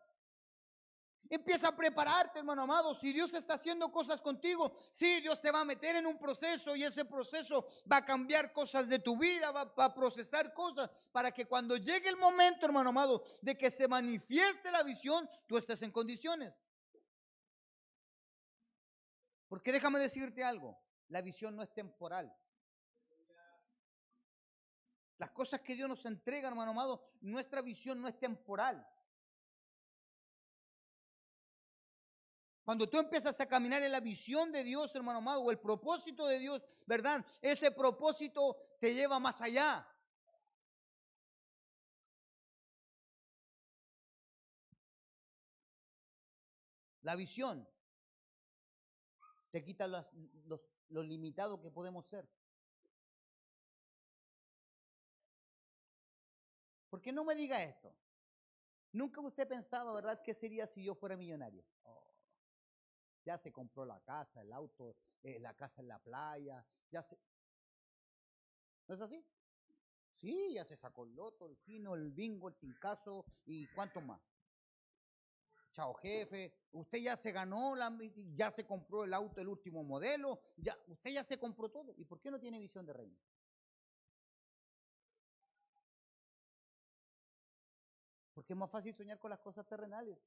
Empieza a prepararte, hermano amado. Si Dios está haciendo cosas contigo, sí, Dios te va a meter en un proceso y ese proceso va a cambiar cosas de tu vida, va a procesar cosas para que cuando llegue el momento, hermano amado, de que se manifieste la visión, tú estés en condiciones. Porque déjame decirte algo, la visión no es temporal. Las cosas que Dios nos entrega, hermano amado, nuestra visión no es temporal. Cuando tú empiezas a caminar en la visión de Dios, hermano amado, o el propósito de Dios, ¿verdad? Ese propósito te lleva más allá. La visión te quita lo limitado que podemos ser. ¿Por qué no me diga esto? Nunca usted ha pensado, ¿verdad?, qué sería si yo fuera millonario. Oh, ya se compró la casa, el auto, la casa en la playa, ¿no es así? Sí, ya se sacó el loto, el fino, el bingo, el pincazo y cuánto más. Chao jefe, usted ya se ganó, ya se compró el auto, el último modelo, usted ya se compró todo. ¿Y por qué no tiene visión de reino? Porque es más fácil soñar con las cosas terrenales.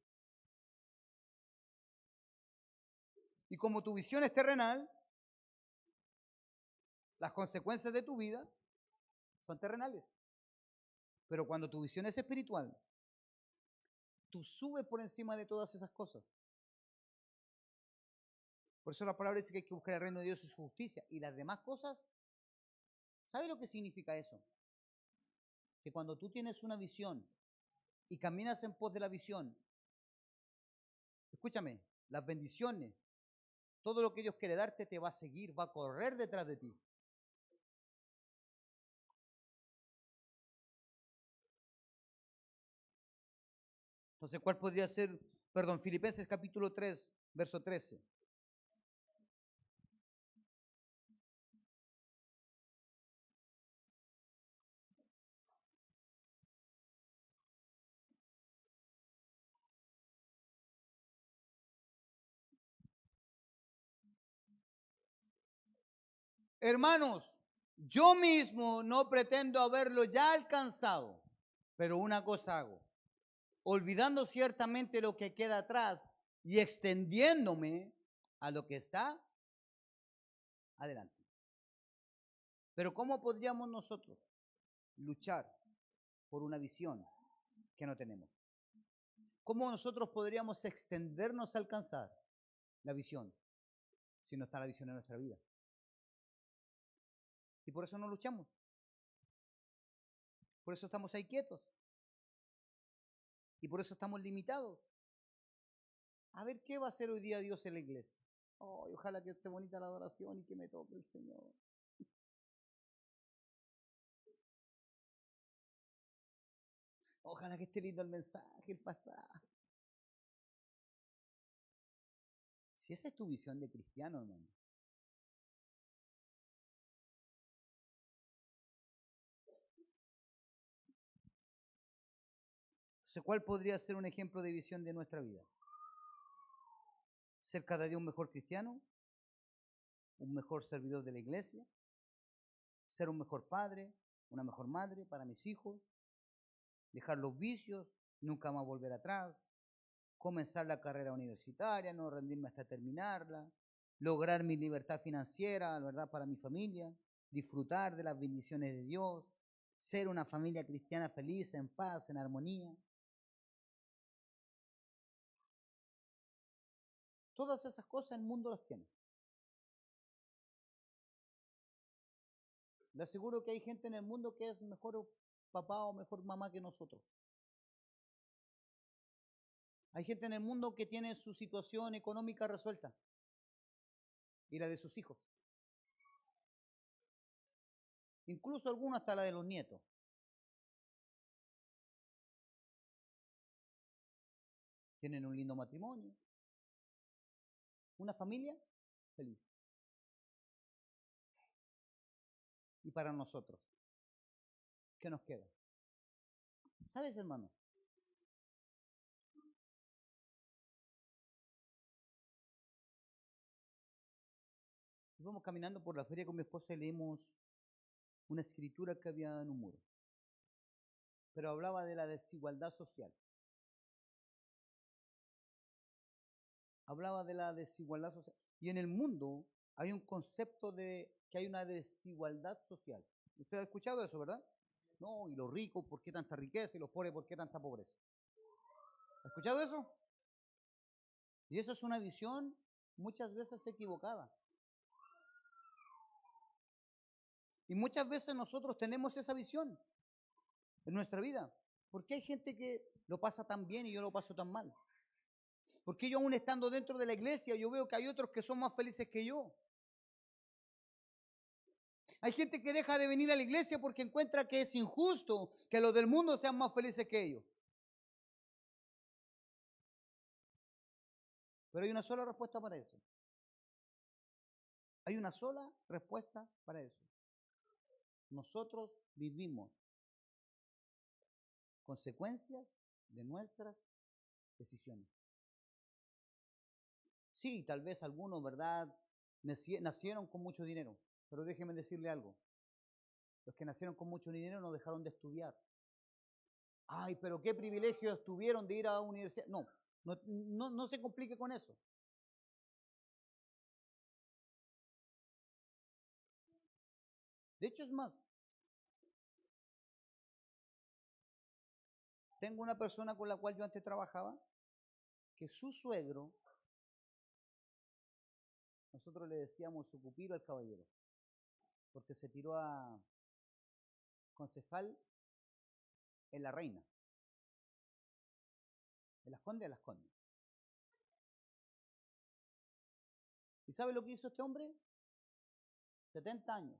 Y como tu visión es terrenal, las consecuencias de tu vida son terrenales. Pero cuando tu visión es espiritual, tú subes por encima de todas esas cosas. Por eso la palabra dice que hay que buscar el reino de Dios y su justicia. Y las demás cosas, ¿sabe lo que significa eso? Que cuando tú tienes una visión y caminas en pos de la visión, escúchame, las bendiciones, todo lo que Dios quiere darte te va a seguir, va a correr detrás de ti. Entonces, ¿cuál podría ser? Perdón, Filipenses capítulo 3, verso 13. Hermanos, yo mismo no pretendo haberlo ya alcanzado, pero una cosa hago, olvidando ciertamente lo que queda atrás y extendiéndome a lo que está adelante. Pero ¿cómo podríamos nosotros luchar por una visión que no tenemos? ¿Cómo nosotros podríamos extendernos a alcanzar la visión si no está la visión en nuestra vida? Y por eso no luchamos. Por eso estamos ahí quietos. Y por eso estamos limitados. A ver qué va a hacer hoy día Dios en la iglesia. Oh, ojalá que esté bonita la adoración y que me toque el Señor. Ojalá que esté lindo el mensaje, el pastor. Si esa es tu visión de cristiano, hermano. Entonces, ¿cuál podría ser un ejemplo de visión de nuestra vida? Ser cada día un mejor cristiano, un mejor servidor de la iglesia, ser un mejor padre, una mejor madre para mis hijos, dejar los vicios, nunca más volver atrás, comenzar la carrera universitaria, no rendirme hasta terminarla, lograr mi libertad financiera, ¿verdad?, para mi familia, disfrutar de las bendiciones de Dios, ser una familia cristiana feliz, en paz, en armonía. Todas esas cosas el mundo las tiene. Le aseguro que hay gente en el mundo que es mejor papá o mejor mamá que nosotros. Hay gente en el mundo que tiene su situación económica resuelta y la de sus hijos. Incluso algunos hasta la de los nietos. Tienen un lindo matrimonio, una familia feliz. Y para nosotros, ¿qué nos queda? ¿Sabes, hermano? Íbamos caminando por la feria con mi esposa y leímos una escritura que había en un muro, pero hablaba de la desigualdad social. Hablaba de la desigualdad social. Y en el mundo hay un concepto de que hay una desigualdad social. ¿Usted ha escuchado eso, verdad? No, y los ricos, ¿por qué tanta riqueza? Y los pobres, ¿por qué tanta pobreza? ¿Ha escuchado eso? Y esa es una visión muchas veces equivocada. Y muchas veces nosotros tenemos esa visión en nuestra vida. ¿Por qué hay gente que lo pasa tan bien y yo lo paso tan mal? Porque yo aún estando dentro de la iglesia, yo veo que hay otros que son más felices que yo. Hay gente que deja de venir a la iglesia porque encuentra que es injusto que los del mundo sean más felices que ellos. Pero hay una sola respuesta para eso. Hay una sola respuesta para eso. Nosotros vivimos consecuencias de nuestras decisiones. Sí, tal vez algunos, ¿verdad?, nacieron con mucho dinero, pero déjeme decirle algo. Los que nacieron con mucho dinero no dejaron de estudiar. Ay, pero qué privilegios tuvieron de ir a la universidad. No se complique con eso. De hecho, es más, Tengo una persona con la cual yo antes trabajaba, que su suegro, nosotros le decíamos su pupilo al caballero, porque se tiró a concejal en La Reina, de Las Condes a Las Condes. ¿Y sabe lo que hizo este hombre? 70 años.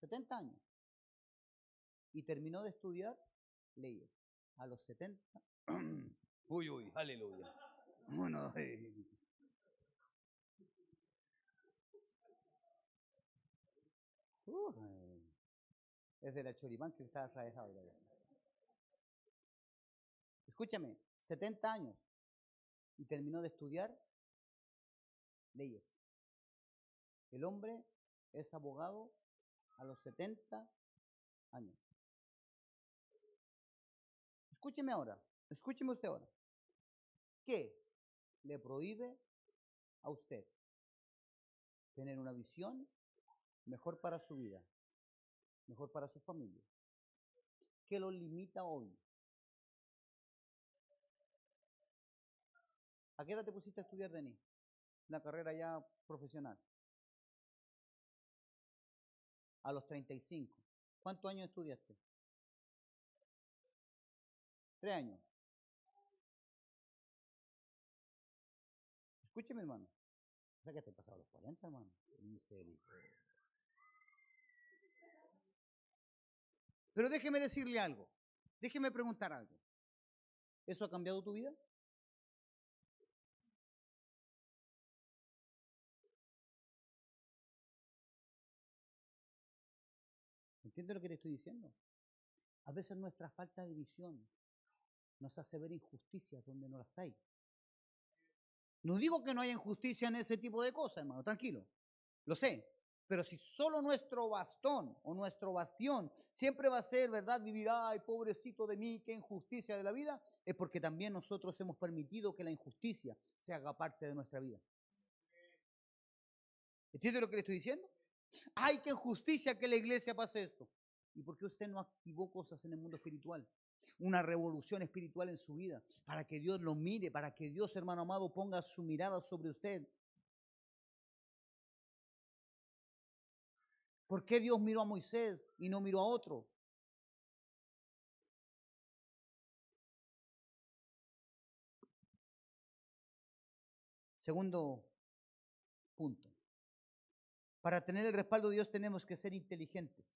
70 años. Y terminó de estudiar leyes. A los 70. Uy, aleluya. Uno, es de la Choripán que está atravesado. Escúchame, 70 años y terminó de estudiar leyes. El hombre es abogado a los 70 años. Escúcheme ahora, escúcheme usted ahora. ¿Qué le prohíbe a usted tener una visión mejor para su vida, mejor para su familia? ¿Qué lo limita hoy? ¿A qué edad te pusiste a estudiar, Denis? Una carrera ya profesional. A los 35. ¿Cuántos años estudiaste? 3 años. Escúcheme, hermano. O sea que te he pasado los 40, hermano. Misericordia. Pero déjeme decirle algo. Déjeme preguntar algo. ¿Eso ha cambiado tu vida? ¿Entiendes lo que te estoy diciendo? A veces nuestra falta de visión nos hace ver injusticias donde no las hay. No digo que no haya injusticia en ese tipo de cosas, hermano, tranquilo. Lo sé. Pero si solo nuestro bastón o nuestro bastión siempre va a ser, ¿verdad? Vivir, ay, pobrecito de mí, qué injusticia de la vida, es porque también nosotros hemos permitido que la injusticia se haga parte de nuestra vida. ¿Entiende lo que le estoy diciendo? Ay, qué injusticia que la iglesia pase esto. ¿Y por qué usted no activó cosas en el mundo espiritual? Una revolución espiritual en su vida, para que Dios lo mire, para que Dios, hermano amado, ponga su mirada sobre usted. ¿Por qué Dios miró a Moisés y no miró a otro? Segundo punto. Para tener el respaldo de Dios tenemos que ser inteligentes.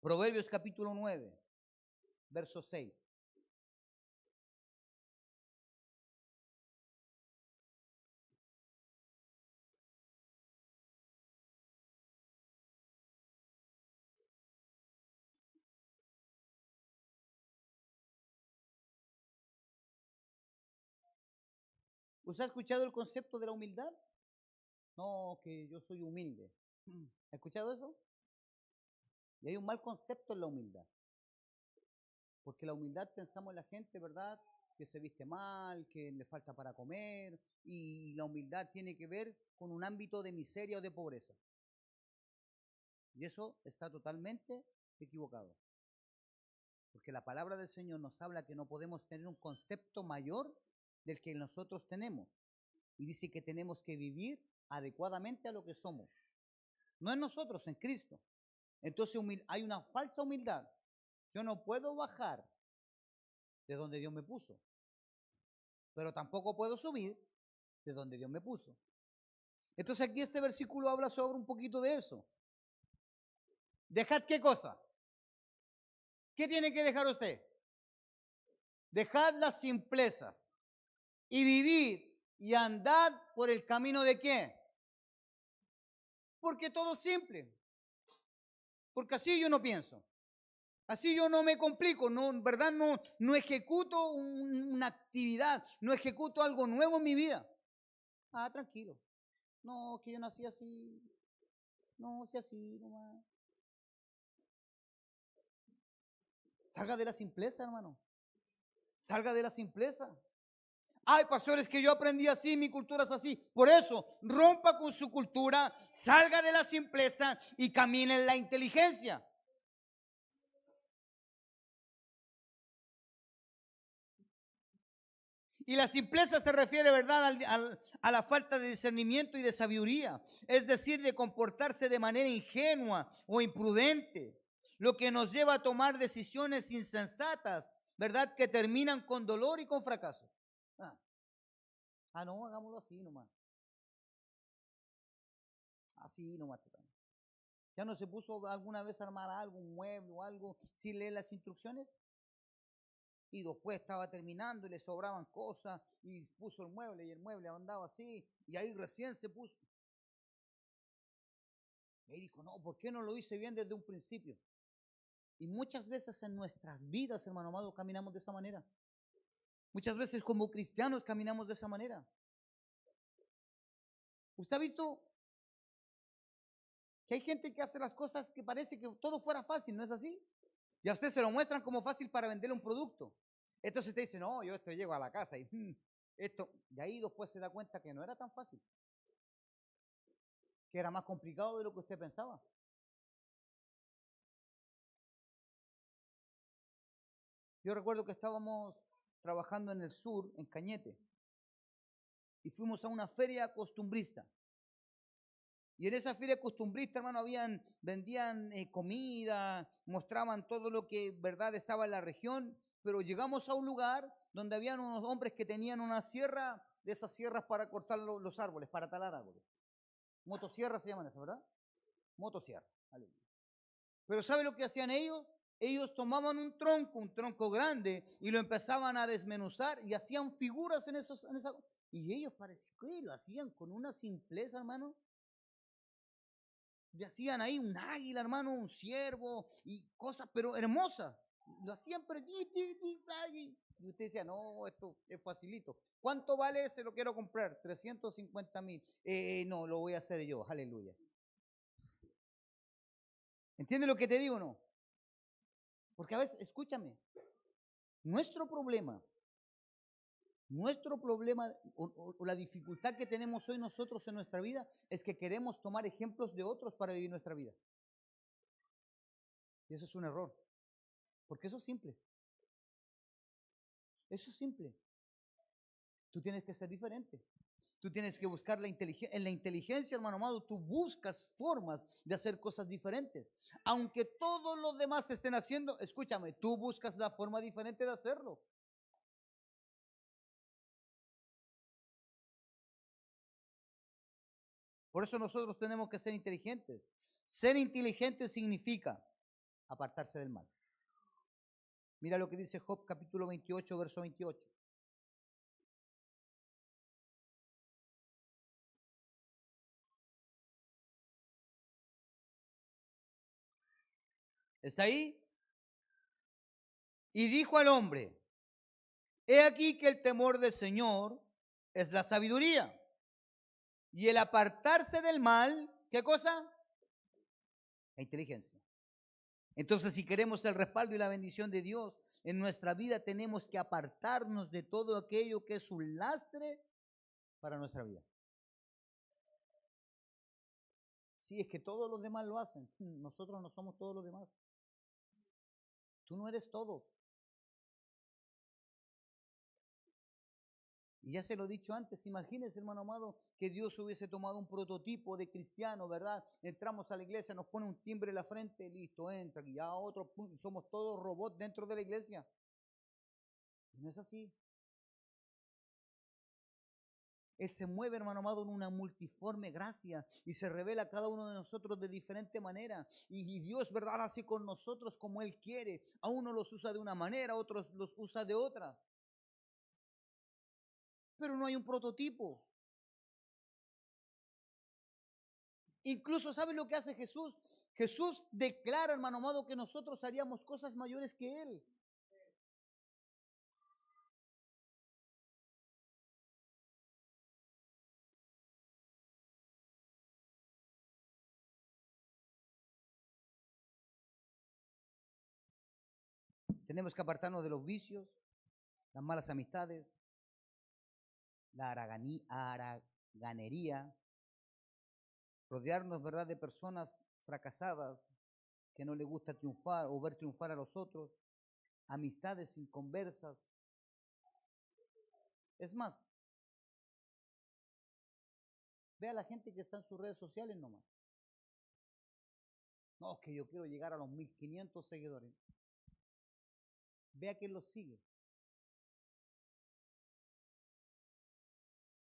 Proverbios capítulo 9, verso 6. ¿Usted ha escuchado el concepto de la humildad? No, que yo soy humilde. ¿Ha escuchado eso? Y hay un mal concepto en la humildad. Porque la humildad pensamos en la gente, ¿verdad? Que se viste mal, que le falta para comer. Y la humildad tiene que ver con un ámbito de miseria o de pobreza. Y eso está totalmente equivocado. Porque la palabra del Señor nos habla que no podemos tener un concepto mayor del que nosotros tenemos. Y dice que tenemos que vivir adecuadamente a lo que somos. No en nosotros, en Cristo. Entonces hay una falsa humildad. Yo no puedo bajar de donde Dios me puso, pero tampoco puedo subir de donde Dios me puso. Entonces aquí este versículo habla sobre un poquito de eso. ¿Dejad qué cosa? ¿Qué tiene que dejar usted? Dejad las simplezas y vivid y andad por el camino de ¿qué? Porque todo es simple. Porque así yo no pienso. Así yo no me complico, no, ¿verdad? No ejecuto una actividad, no ejecuto algo nuevo en mi vida. Ah, tranquilo. No, que yo nací así. No, si así nomás. Salga de la simpleza, hermano. Salga de la simpleza. Hay pastores que yo aprendí así, mi cultura es así. Por eso, rompa con su cultura, salga de la simpleza y camine en la inteligencia. Y la simpleza se refiere, ¿verdad?, a la falta de discernimiento y de sabiduría. Es decir, de comportarse de manera ingenua o imprudente, lo que nos lleva a tomar decisiones insensatas, ¿verdad?, que terminan con dolor y con fracaso. Ah, no, hagámoslo así nomás. Así nomás. ¿Ya no se puso alguna vez a armar algo, un mueble o algo, sin leer las instrucciones? Y después estaba terminando y le sobraban cosas y puso el mueble y el mueble andaba así y ahí recién se puso. Y ahí dijo, no, ¿por qué no lo hice bien desde un principio? Y muchas veces en nuestras vidas, hermano amado, caminamos de esa manera. Muchas veces como cristianos caminamos de esa manera. ¿Usted ha visto que hay gente que hace las cosas que parece que todo fuera fácil? ¿No es así? Y a usted se lo muestran como fácil para venderle un producto. Entonces usted dice, no, yo esto llego a la casa y esto, y ahí después se da cuenta que no era tan fácil, que era más complicado de lo que usted pensaba. Yo recuerdo que estábamos trabajando en el sur, en Cañete, y fuimos a una feria costumbrista. Y en esa feria costumbrista, hermano, vendían comida, mostraban todo lo que verdad estaba en la región, pero llegamos a un lugar donde habían unos hombres que tenían una sierra, de esas sierras para cortar los árboles, para talar árboles. Motosierra se llaman esas, ¿verdad? Motosierra. Aleluya. Pero ¿sabe lo que hacían ellos? Ellos tomaban un tronco grande, y lo empezaban a desmenuzar y hacían figuras en esa. Y ellos parecían que lo hacían con una simpleza, hermano. Y hacían ahí un águila, hermano, un ciervo y cosas, pero hermosas. Lo hacían, pero. Y usted decía, no, esto es facilito. ¿Cuánto vale ese? Lo quiero comprar. 350,000. No, lo voy a hacer yo. Aleluya. ¿Entiende lo que te digo o no? Porque a veces, escúchame, nuestro problema o la dificultad que tenemos hoy nosotros en nuestra vida es que queremos tomar ejemplos de otros para vivir nuestra vida. Y eso es un error, porque eso es simple. Eso es simple. Tú tienes que ser diferente. Tú tienes que buscar la inteligencia. En la inteligencia, hermano amado, tú buscas formas de hacer cosas diferentes. Aunque todos los demás estén haciendo, escúchame, tú buscas la forma diferente de hacerlo. Por eso nosotros tenemos que ser inteligentes. Ser inteligente significa apartarse del mal. Mira lo que dice Job capítulo 28, verso 28. ¿Está ahí? Y dijo al hombre, he aquí que el temor del Señor es la sabiduría. Y el apartarse del mal, ¿qué cosa? La inteligencia. Entonces, si queremos el respaldo y la bendición de Dios en nuestra vida, tenemos que apartarnos de todo aquello que es un lastre para nuestra vida. Si es que todos los demás lo hacen, nosotros no somos todos los demás. Tú no eres todos. Y ya se lo he dicho antes, imagínense, hermano amado, que Dios hubiese tomado un prototipo de cristiano, ¿verdad? Entramos a la iglesia, nos pone un timbre en la frente, listo, entra, y ya otro, somos todos robots dentro de la iglesia. No es así. Él se mueve, hermano amado, en una multiforme gracia y se revela a cada uno de nosotros de diferente manera. Y Dios, ¿verdad?, hace con nosotros como Él quiere. A unos los usa de una manera, a otros los usa de otra. Pero no hay un prototipo. Incluso, ¿sabe lo que hace Jesús? Jesús declara, hermano amado, que nosotros haríamos cosas mayores que Él. Tenemos que apartarnos de los vicios, las malas amistades, la haraganería, rodearnos, ¿verdad?, de personas fracasadas que no les gusta triunfar o ver triunfar a los otros, amistades inconversas. Es más, ve a la gente que está en sus redes sociales nomás. No, es que yo quiero llegar a los 1500 seguidores. Vea quién los sigue.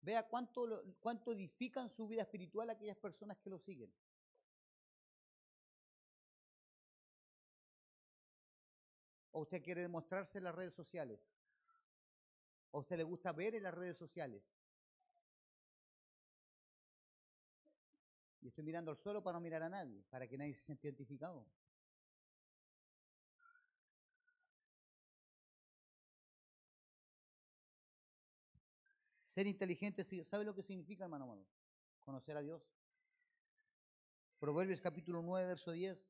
Vea cuánto edifican su vida espiritual aquellas personas que lo siguen. ¿O usted quiere demostrarse en las redes sociales? ¿O a usted le gusta ver en las redes sociales? Y estoy mirando al suelo para no mirar a nadie, para que nadie se sienta identificado. Ser inteligente, ¿sabe lo que significa, hermano? Conocer a Dios. Proverbios capítulo 9, verso 10.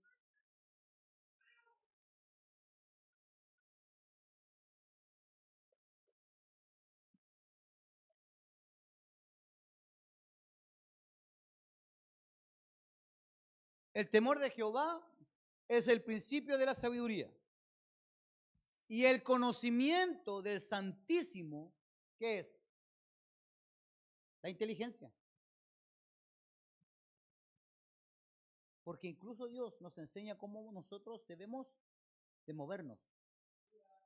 El temor de Jehová es el principio de la sabiduría. Y el conocimiento del Santísimo, ¿qué es? La inteligencia. Porque incluso Dios nos enseña cómo nosotros debemos de movernos,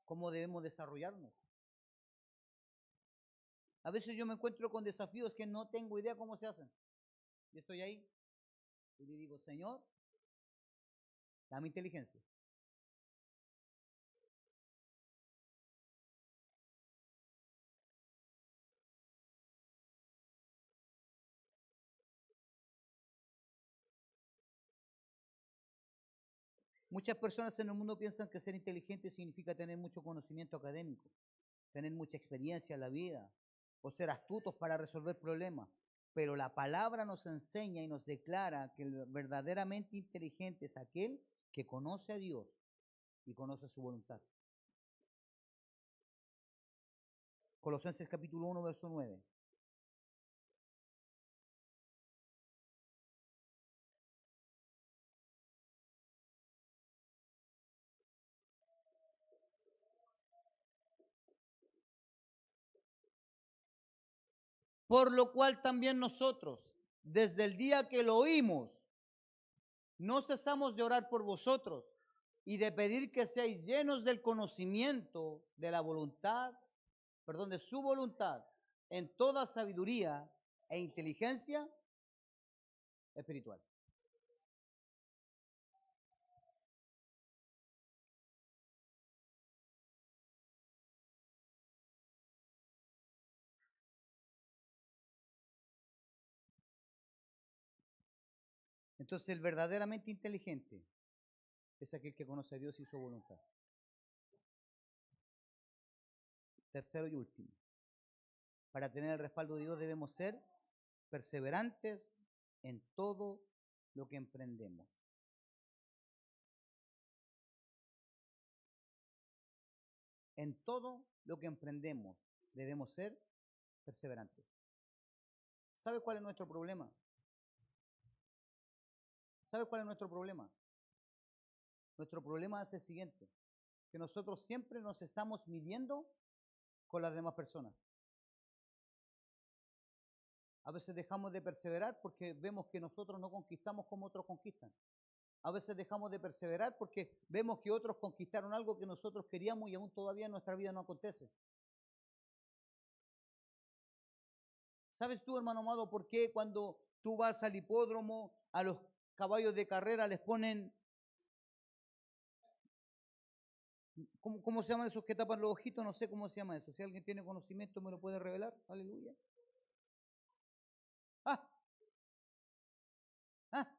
cómo debemos desarrollarnos. A veces yo me encuentro con desafíos que no tengo idea cómo se hacen. Y estoy ahí y le digo, Señor, dame inteligencia. Muchas personas en el mundo piensan que ser inteligente significa tener mucho conocimiento académico, tener mucha experiencia en la vida o ser astutos para resolver problemas. Pero la palabra nos enseña y nos declara que el verdaderamente inteligente es aquel que conoce a Dios y conoce su voluntad. Colosenses capítulo 1, verso 9. Por lo cual también nosotros, desde el día que lo oímos, no cesamos de orar por vosotros y de pedir que seáis llenos del conocimiento de la voluntad, de su voluntad, en toda sabiduría e inteligencia espiritual. Entonces, el verdaderamente inteligente es aquel que conoce a Dios y su voluntad. Tercero y último, para tener el respaldo de Dios debemos ser perseverantes en todo lo que emprendemos. En todo lo que emprendemos debemos ser perseverantes. ¿Sabe cuál es nuestro problema? ¿Sabe cuál es nuestro problema? Nuestro problema es el siguiente, que nosotros siempre nos estamos midiendo con las demás personas. A veces dejamos de perseverar porque vemos que nosotros no conquistamos como otros conquistan. A veces dejamos de perseverar porque vemos que otros conquistaron algo que nosotros queríamos y aún todavía en nuestra vida no acontece. ¿Sabes tú, hermano amado, por qué cuando tú vas al hipódromo, a los caballos de carrera les ponen, ¿cómo se llaman esos que tapan los ojitos? No sé cómo se llama eso. Si alguien tiene conocimiento, ¿me lo puede revelar? Aleluya. Ah, ah,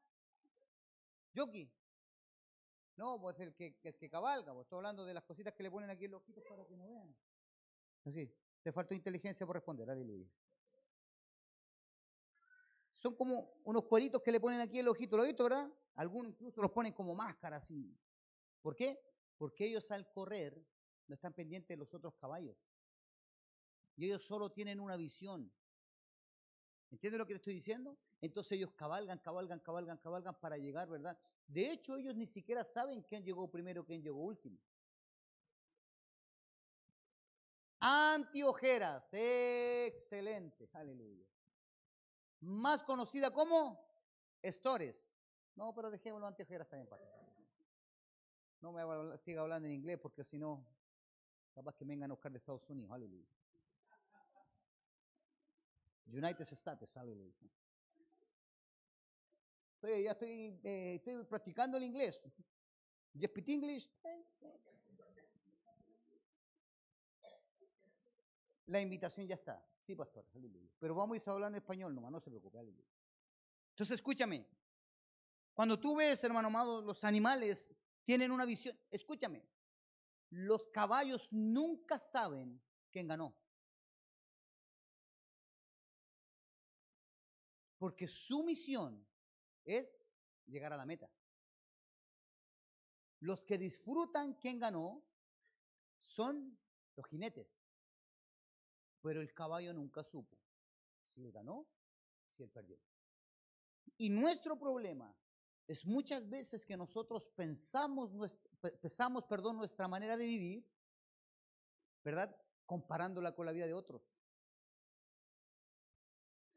jockey. No, pues el que cabalga, pues estoy hablando de las cositas que le ponen aquí en los ojitos para que no vean. Así, te faltó inteligencia por responder, aleluya. Son como unos cueritos que le ponen aquí en el ojito, ¿lo has visto, verdad? Algunos incluso los ponen como máscara así. ¿Por qué? Porque ellos al correr no están pendientes de los otros caballos. y ellos solo tienen una visión. ¿Entiendes lo que te estoy diciendo? Entonces ellos cabalgan para llegar, ¿verdad? De hecho, ellos ni siquiera saben quién llegó primero, quién llegó último. Antiojeras, excelente, aleluya. Más conocida como Stores. No, pero dejémoslo, Antiojeras también para. No me siga hablando en inglés porque si no, capaz que me vengan a buscar de Estados Unidos, aleluya. United States, aleluya. Estoy practicando el inglés. You speak English? La invitación ya está. Sí, pastor, aleluya. Pero vamos a hablar en español nomás, no se preocupe, aleluya. Entonces, escúchame. Cuando tú ves, hermano amado, los animales tienen una visión. Escúchame. Los caballos nunca saben quién ganó. Porque su misión es llegar a la meta. Los que disfrutan quién ganó son los jinetes. Pero el caballo nunca supo si él ganó, si él perdió. Y nuestro problema es muchas veces que nosotros pensamos nuestra manera de vivir, ¿verdad? Comparándola con la vida de otros.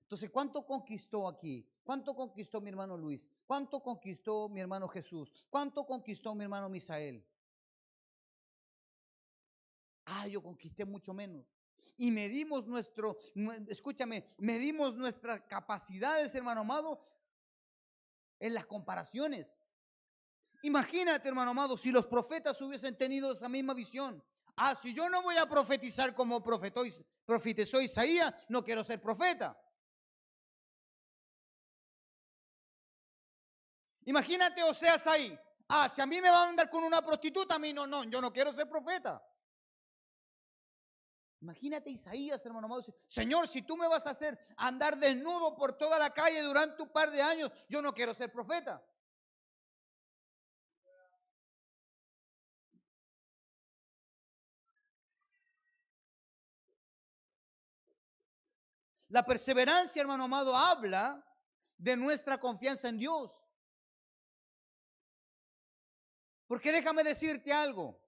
Entonces, ¿cuánto conquistó aquí? ¿Cuánto conquistó mi hermano Luis? ¿Cuánto conquistó mi hermano Jesús? ¿Cuánto conquistó mi hermano Misael? Yo conquisté mucho menos. Y medimos medimos nuestras capacidades, hermano amado, en las comparaciones. Imagínate, hermano amado, si los profetas hubiesen tenido esa misma visión. Si yo no voy a profetizar como profetizó Isaías, no quiero ser profeta. Imagínate Oseas ahí. Si a mí me van a andar con una prostituta, a mí no, yo no quiero ser profeta. Imagínate Isaías, hermano amado. Señor, si tú me vas a hacer andar desnudo por toda la calle durante un par de años, yo no quiero ser profeta. La perseverancia, hermano amado, habla de nuestra confianza en Dios. Porque déjame decirte algo.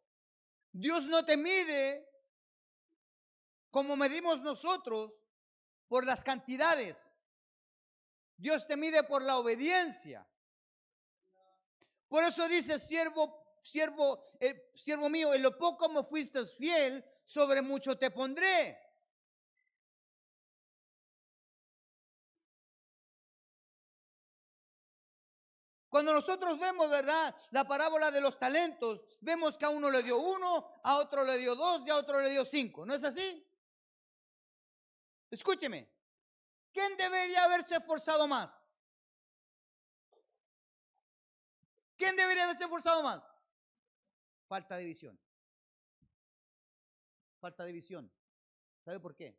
Dios no te mide como medimos nosotros por las cantidades. Dios te mide por la obediencia. Por eso dice, siervo mío, en lo poco me fuiste fiel, sobre mucho te pondré. Cuando nosotros vemos, ¿verdad?, la parábola de los talentos, vemos que a uno le dio 1, a otro le dio 2 y a otro le dio 5. ¿No es así? Escúcheme. ¿Quién debería haberse esforzado más? ¿Quién debería haberse esforzado más? Falta de visión. Falta de visión. ¿Sabe por qué?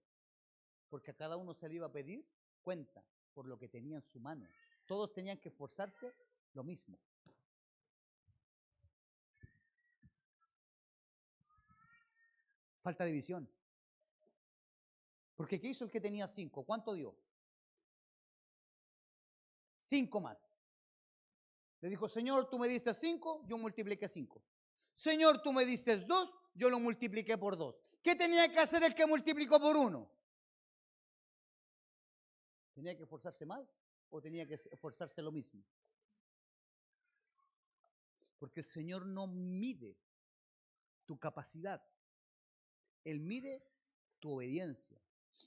Porque a cada uno se le iba a pedir cuenta por lo que tenía en su mano. Todos tenían que esforzarse lo mismo. Falta de visión. Porque ¿qué hizo el que tenía 5? ¿Cuánto dio? 5 más. Le dijo, Señor, tú me diste 5, yo multipliqué 5. Señor, tú me diste 2, yo lo multipliqué por 2. ¿Qué tenía que hacer el que multiplicó por 1? ¿Tenía que esforzarse más o tenía que esforzarse lo mismo? Porque el Señor no mide tu capacidad. Él mide tu obediencia.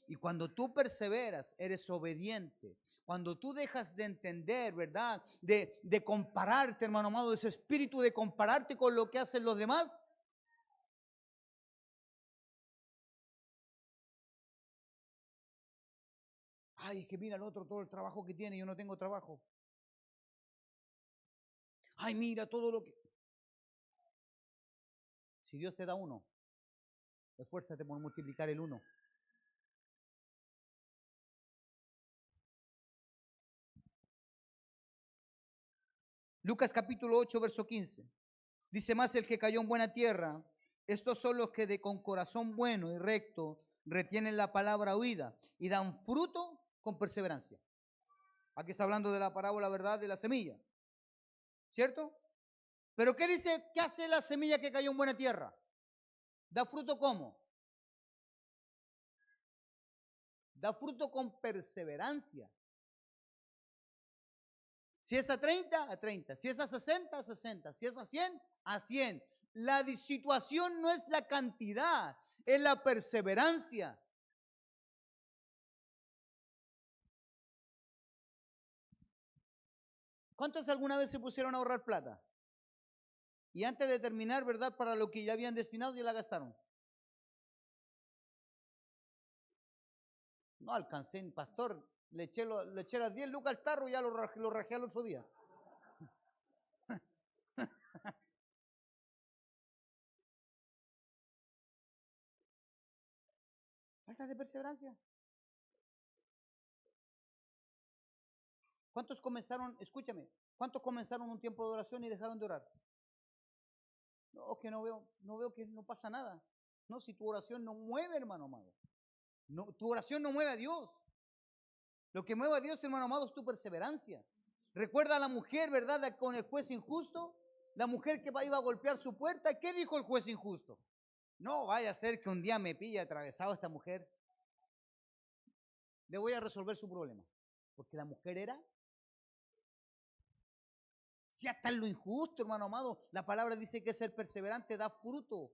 Y cuando tú perseveras, eres obediente. Cuando tú dejas de entender, ¿verdad?, de compararte, hermano amado, ese espíritu de compararte con lo que hacen los demás. Es que mira el otro, todo el trabajo que tiene, yo no tengo trabajo. Mira todo lo que... Si Dios te da 1, esfuérzate por multiplicar el 1. Lucas capítulo 8, verso 15. Dice, más el que cayó en buena tierra, estos son los que con corazón bueno y recto retienen la palabra oída y dan fruto con perseverancia. Aquí está hablando de la parábola, ¿verdad?, de la semilla, ¿cierto? Pero ¿qué dice? ¿Qué hace la semilla que cayó en buena tierra? ¿Da fruto cómo? Da fruto con perseverancia. Si es a 30, a 30. Si es a 60, a 60. Si es a 100, a 100. La situación no es la cantidad, es la perseverancia. ¿Cuántos alguna vez se pusieron a ahorrar plata? Y antes de terminar, ¿verdad?, para lo que ya habían destinado, ya la gastaron. No alcancé, pastor. Le eché las 10 lucas al tarro y ya lo rajé al otro día. Falta de perseverancia. ¿Cuántos comenzaron, escúchame, cuántos comenzaron un tiempo de oración y dejaron de orar? No, que no veo que no pasa nada. No, si tu oración no mueve, hermano amado. No, tu oración no mueve a Dios. Lo que mueve a Dios, hermano amado, es tu perseverancia. Recuerda a la mujer, ¿verdad?, con el juez injusto. La mujer que iba a golpear su puerta. ¿Qué dijo el juez injusto? No vaya a ser que un día me pille atravesado esta mujer. Le voy a resolver su problema. Porque la mujer era... Si hasta en lo injusto, hermano amado, la palabra dice que ser perseverante da fruto.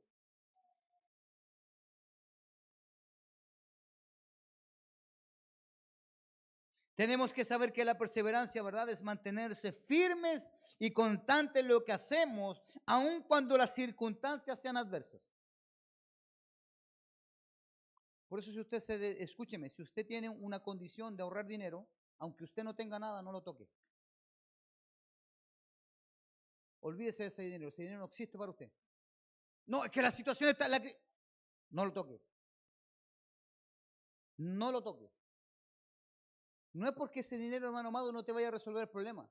Tenemos que saber que la perseverancia, ¿verdad?, es mantenerse firmes y constantes en lo que hacemos, aun cuando las circunstancias sean adversas. Por eso, si usted escúcheme, si usted tiene una condición de ahorrar dinero, aunque usted no tenga nada, no lo toque. Olvídese de ese dinero no existe para usted. No, es que la situación está, no lo toque. No lo toque. No es porque ese dinero, hermano amado, no te vaya a resolver el problema.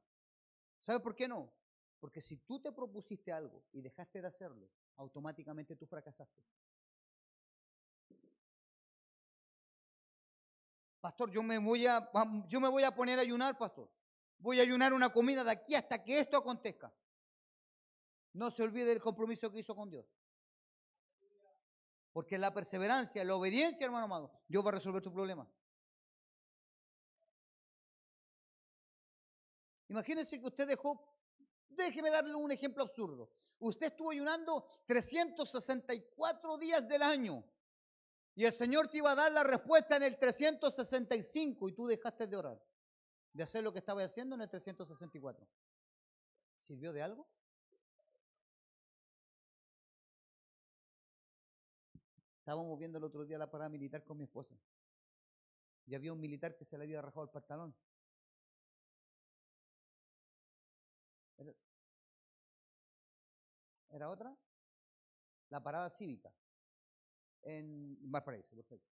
¿Sabe por qué no? Porque si tú te propusiste algo y dejaste de hacerlo, automáticamente tú fracasaste. Pastor, yo me voy a poner a ayunar, pastor. Voy a ayunar una comida de aquí hasta que esto acontezca. No se olvide del compromiso que hizo con Dios. Porque la perseverancia, la obediencia, hermano amado, Dios va a resolver tu problema. Imagínense que usted déjeme darle un ejemplo absurdo. Usted estuvo ayunando 364 días del año y el Señor te iba a dar la respuesta en el 365 y tú dejaste de orar, de hacer lo que estaba haciendo en el 364. ¿Sirvió de algo? Estábamos viendo el otro día la parada militar con mi esposa y había un militar que se le había rajado el pantalón. ¿Era otra? La parada cívica en Valparaíso, perfecto.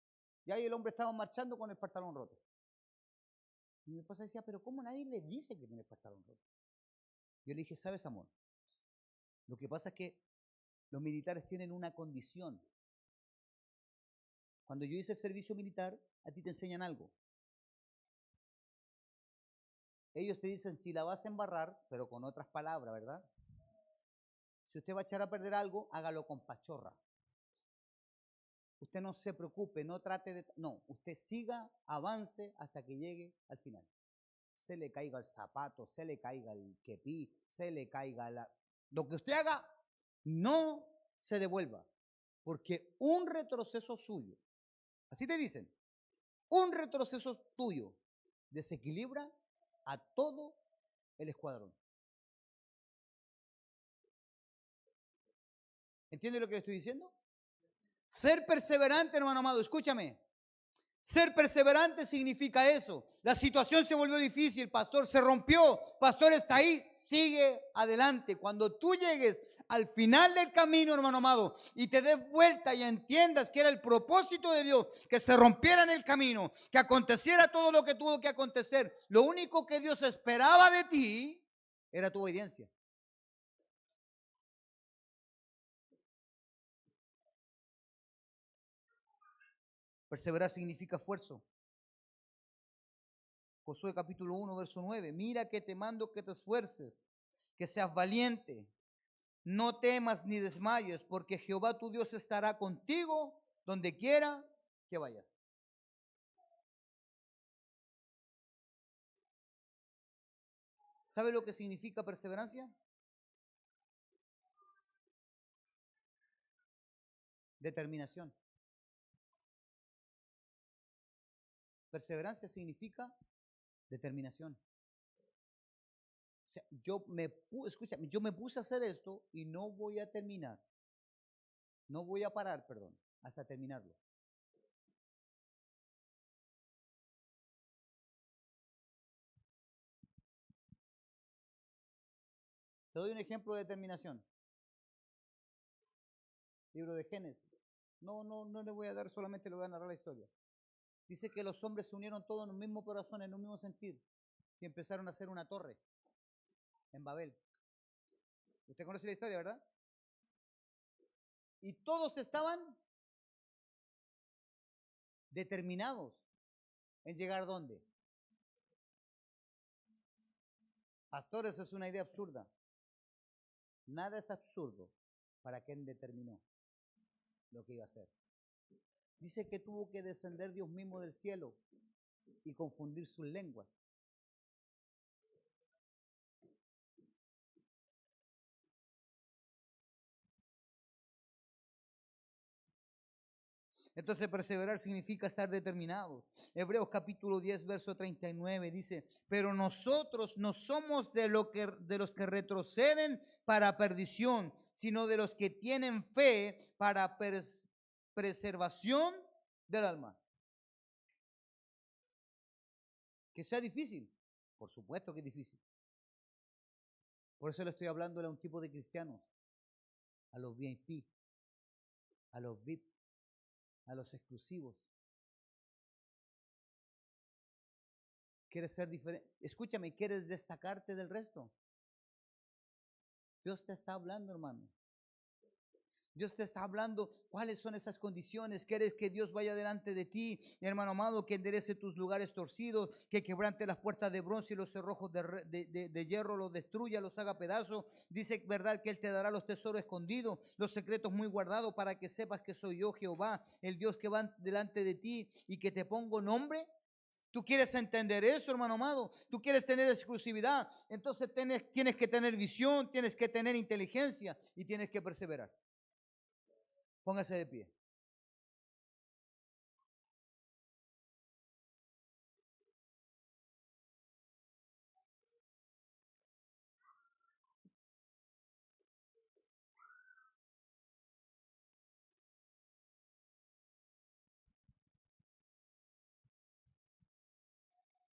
Y ahí el hombre estaba marchando con el pantalón roto. Y mi esposa decía, pero ¿cómo nadie le dice que tiene el pantalón roto? Yo le dije, ¿sabes, amor? Lo que pasa es que los militares tienen una condición. Cuando yo hice el servicio militar, a ti te enseñan algo. Ellos te dicen, si la vas a embarrar, pero con otras palabras, ¿verdad? Si usted va a echar a perder algo, hágalo con pachorra. Usted no se preocupe, no trate de... No, usted siga, avance hasta que llegue al final. Se le caiga el zapato, se le caiga el kepí, se le caiga lo que usted haga, no se devuelva. Porque un retroceso suyo, así te dicen, un retroceso tuyo desequilibra a todo el escuadrón. ¿Entiende lo que le estoy diciendo? Ser perseverante, hermano amado, escúchame. Ser perseverante significa eso. La situación se volvió difícil, pastor, se rompió, pastor está ahí, sigue adelante. Cuando tú llegues al final del camino, hermano amado, y te des vuelta y entiendas que era el propósito de Dios, que se rompiera en el camino, que aconteciera todo lo que tuvo que acontecer, lo único que Dios esperaba de ti era tu obediencia. Perseverar significa esfuerzo. Josué capítulo 1, verso 9. Mira que te mando que te esfuerces, que seas valiente. No temas ni desmayes, porque Jehová tu Dios estará contigo donde quiera que vayas. ¿Sabe lo que significa perseverancia? Determinación. Perseverancia significa determinación. O sea, escúchame, yo me puse a hacer esto y no voy a terminar. No voy a parar, perdón, hasta terminarlo. Te doy un ejemplo de determinación. Libro de Génesis. No le voy a dar, solamente le voy a narrar la historia. Dice que los hombres se unieron todos en un mismo corazón, en un mismo sentir, y empezaron a hacer una torre en Babel. Usted conoce la historia, ¿verdad? Y todos estaban determinados en llegar ¿dónde? Pastores, es una idea absurda. Nada es absurdo para quien determinó lo que iba a hacer. Dice que tuvo que descender Dios mismo del cielo y confundir sus lenguas. Entonces perseverar significa estar determinados. Hebreos capítulo 10, verso 39 dice, pero nosotros no somos de los que retroceden para perdición, sino de los que tienen fe para preservación del alma. Que sea difícil, por supuesto que es difícil. Por eso le estoy hablando a un tipo de cristianos, a los VIP, a los VIP, a los exclusivos. ¿Quieres ser diferente? Escúchame, ¿quieres destacarte del resto? Dios te está hablando, hermano. Dios te está hablando cuáles son esas condiciones. ¿Quieres que Dios vaya delante de ti, hermano amado, que enderece tus lugares torcidos, que quebrante las puertas de bronce y los cerrojos de hierro, los destruya, los haga pedazos? Dice, ¿verdad?, que Él te dará los tesoros escondidos, los secretos muy guardados, para que sepas que soy yo, Jehová, el Dios que va delante de ti y que te pongo nombre. ¿Tú quieres entender eso, hermano amado? ¿Tú quieres tener exclusividad? Entonces tienes que tener visión, tienes que tener inteligencia y tienes que perseverar. Póngase de pie.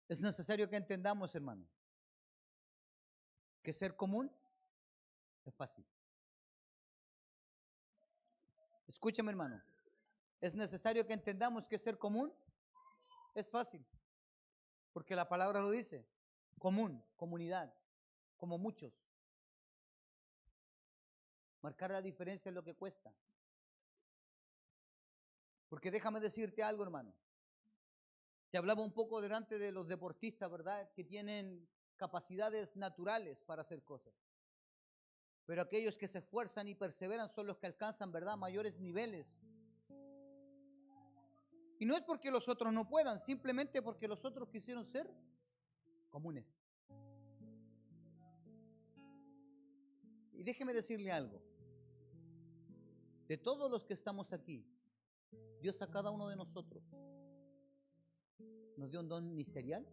Es necesario que entendamos, hermano, que ser común es fácil. Escúchame, hermano. Es necesario que entendamos que ser común es fácil. Porque la palabra lo dice. Común, comunidad, como muchos. Marcar la diferencia es lo que cuesta. Porque déjame decirte algo, hermano. Te hablaba un poco delante de los deportistas, ¿verdad?, que tienen capacidades naturales para hacer cosas. Pero aquellos que se esfuerzan y perseveran son los que alcanzan, ¿verdad?, mayores niveles. Y no es porque los otros no puedan, simplemente porque los otros quisieron ser comunes. Y déjeme decirle algo. De todos los que estamos aquí, Dios a cada uno de nosotros nos dio un don ministerial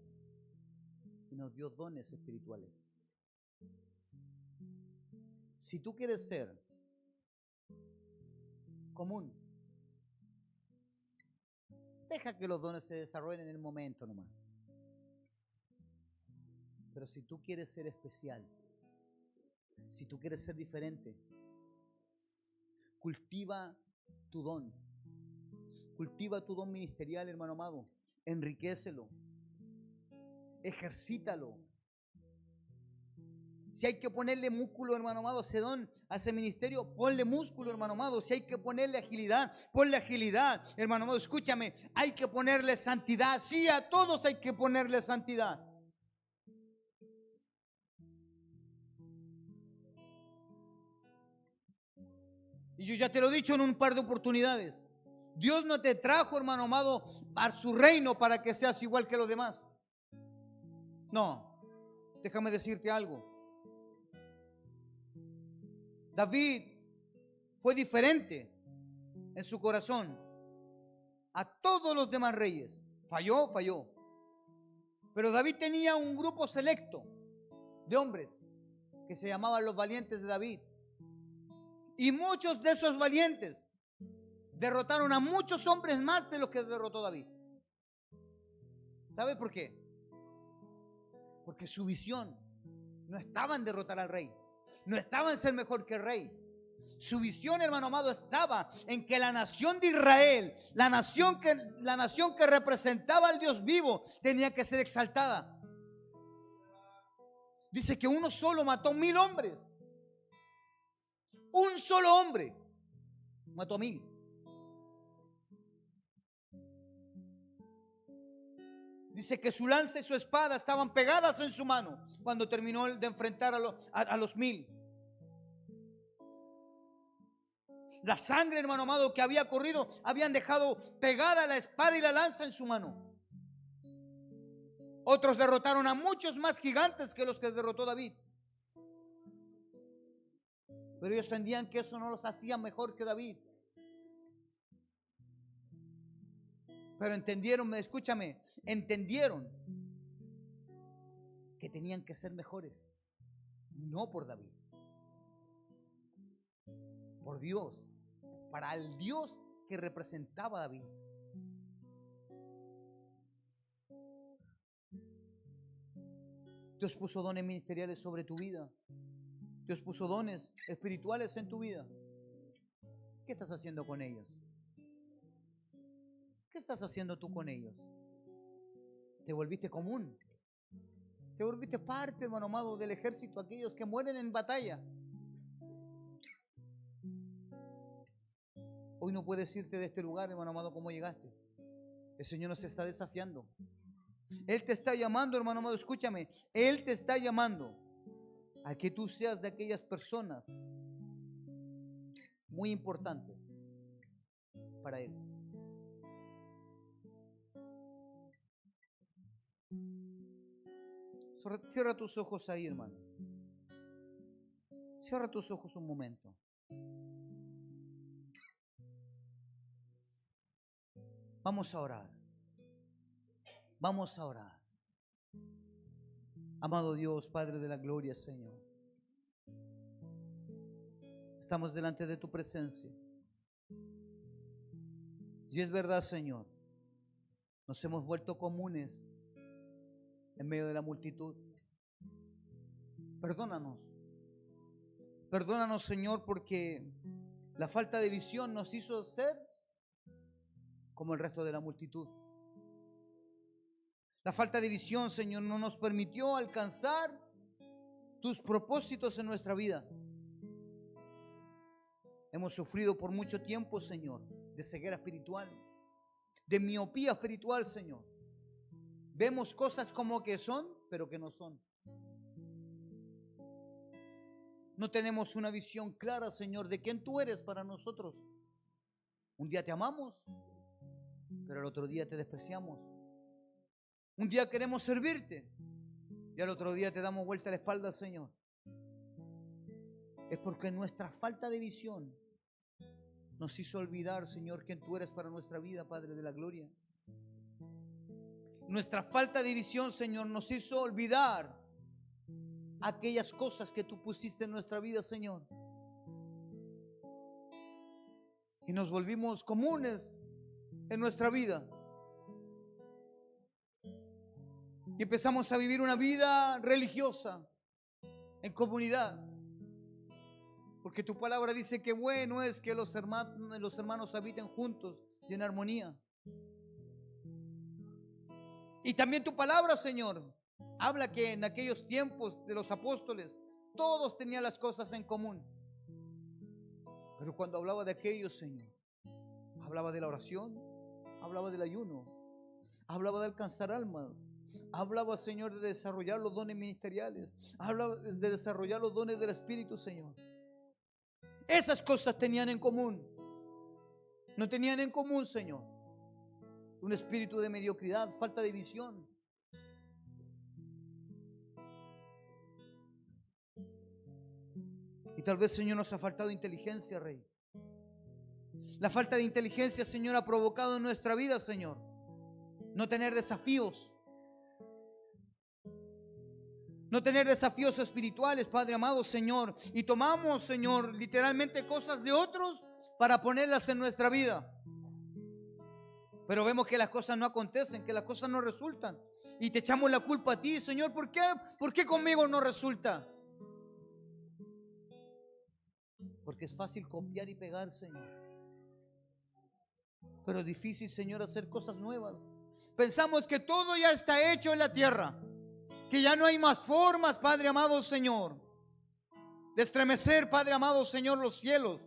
y nos dio dones espirituales. Si tú quieres ser común, deja que los dones se desarrollen en el momento nomás. Pero si tú quieres ser especial, si tú quieres ser diferente, cultiva tu don. Cultiva tu don ministerial, hermano amado. Enriquécelo. Ejercítalo. Si hay que ponerle músculo, hermano amado, ese don, a ese ministerio, ponle músculo, hermano amado. Si hay que ponerle agilidad, ponle agilidad, hermano amado. Escúchame, hay que ponerle santidad. Sí, a todos hay que ponerle santidad. Y yo ya te lo he dicho en un par de oportunidades. Dios no te trajo, hermano amado, a su reino para que seas igual que los demás. No, déjame decirte algo. David fue diferente en su corazón a todos los demás reyes. Falló, falló. Pero David tenía un grupo selecto de hombres que se llamaban los valientes de David. Y muchos de esos valientes derrotaron a muchos hombres más de los que derrotó David. ¿Sabe por qué? Porque su visión no estaba en derrotar al rey, no estaba en ser mejor que el rey. Su visión, hermano amado, estaba en que la nación de Israel, la nación que representaba al Dios vivo, tenía que ser exaltada. Dice que uno solo mató 1000 hombres. Un solo hombre mató a 1000. Dice que su lanza y su espada estaban pegadas en su mano cuando terminó de enfrentar a los 1000. La sangre, hermano amado, que había corrido, habían dejado pegada la espada y la lanza en su mano. Otros derrotaron a muchos más gigantes que los que derrotó David. Pero ellos entendían que eso no los hacía mejor que David. Pero entendieron, escúchame, entendieron que tenían que ser mejores. No por David, por Dios, para el Dios que representaba a David. Dios puso dones ministeriales sobre tu vida. Dios puso dones espirituales en tu vida. ¿Qué estás haciendo con ellos? ¿Qué estás haciendo tú con ellos? ¿Te volviste común? ¿Te volviste parte, hermano amado, del ejército, aquellos que mueren en batalla? Hoy no puedes irte de este lugar, hermano amado, como llegaste. El Señor nos está desafiando. Él te está llamando, hermano amado, escúchame. Él te está llamando a que tú seas de aquellas personas muy importantes para Él. Cierra tus ojos ahí, hermano. Cierra tus ojos un momento. Vamos a orar. Vamos a orar. Amado Dios, Padre de la gloria, Señor, estamos delante de tu presencia. Y es verdad, Señor, nos hemos vuelto comunes en medio de la multitud. Perdónanos. Perdónanos, Señor, porque la falta de visión nos hizo ser como el resto de la multitud. La falta de visión, Señor, no nos permitió alcanzar tus propósitos en nuestra vida. Hemos sufrido por mucho tiempo, Señor, de ceguera espiritual, de miopía espiritual, Señor. Vemos cosas como que son, pero que no son. No tenemos una visión clara, Señor, de quién tú eres para nosotros. Un día te amamos, pero al otro día te despreciamos. Un día queremos servirte y al otro día te damos vuelta a la espalda, Señor. Es porque nuestra falta de visión nos hizo olvidar, Señor, quién tú eres para nuestra vida, Padre de la gloria. Nuestra falta de visión, Señor, nos hizo olvidar aquellas cosas que tú pusiste en nuestra vida, Señor. Y nos volvimos comunes en nuestra vida. Y empezamos a vivir una vida religiosa en comunidad. Porque tu palabra dice que bueno es que los hermanos habiten juntos y en armonía. Y también tu palabra, Señor, habla que en aquellos tiempos de los apóstoles Todos tenían las cosas en común. Pero cuando hablaba de aquello, Señor, hablaba de la oración, hablaba del ayuno, hablaba de alcanzar almas, hablaba, Señor, de desarrollar los dones ministeriales, hablaba de desarrollar los dones del Espíritu, Señor. Esas cosas tenían en común. No tenían en común, Señor, un espíritu de mediocridad, falta de visión. Y tal vez, Señor, nos ha faltado inteligencia, Rey. La falta de inteligencia, Señor, ha provocado en nuestra vida, Señor, no tener desafíos. No tener desafíos espirituales, Padre amado, Señor. Y tomamos, Señor, literalmente cosas de otros para ponerlas en nuestra vida. Pero vemos que las cosas no acontecen, que las cosas no resultan. Y te echamos la culpa a ti, Señor. ¿Por qué? ¿Por qué conmigo no resulta? Porque es fácil copiar y pegar, Señor. Pero es difícil, Señor, hacer cosas nuevas. Pensamos que todo ya está hecho en la tierra, que ya no hay más formas, Padre amado, Señor, de estremecer, Padre amado, Señor, los cielos.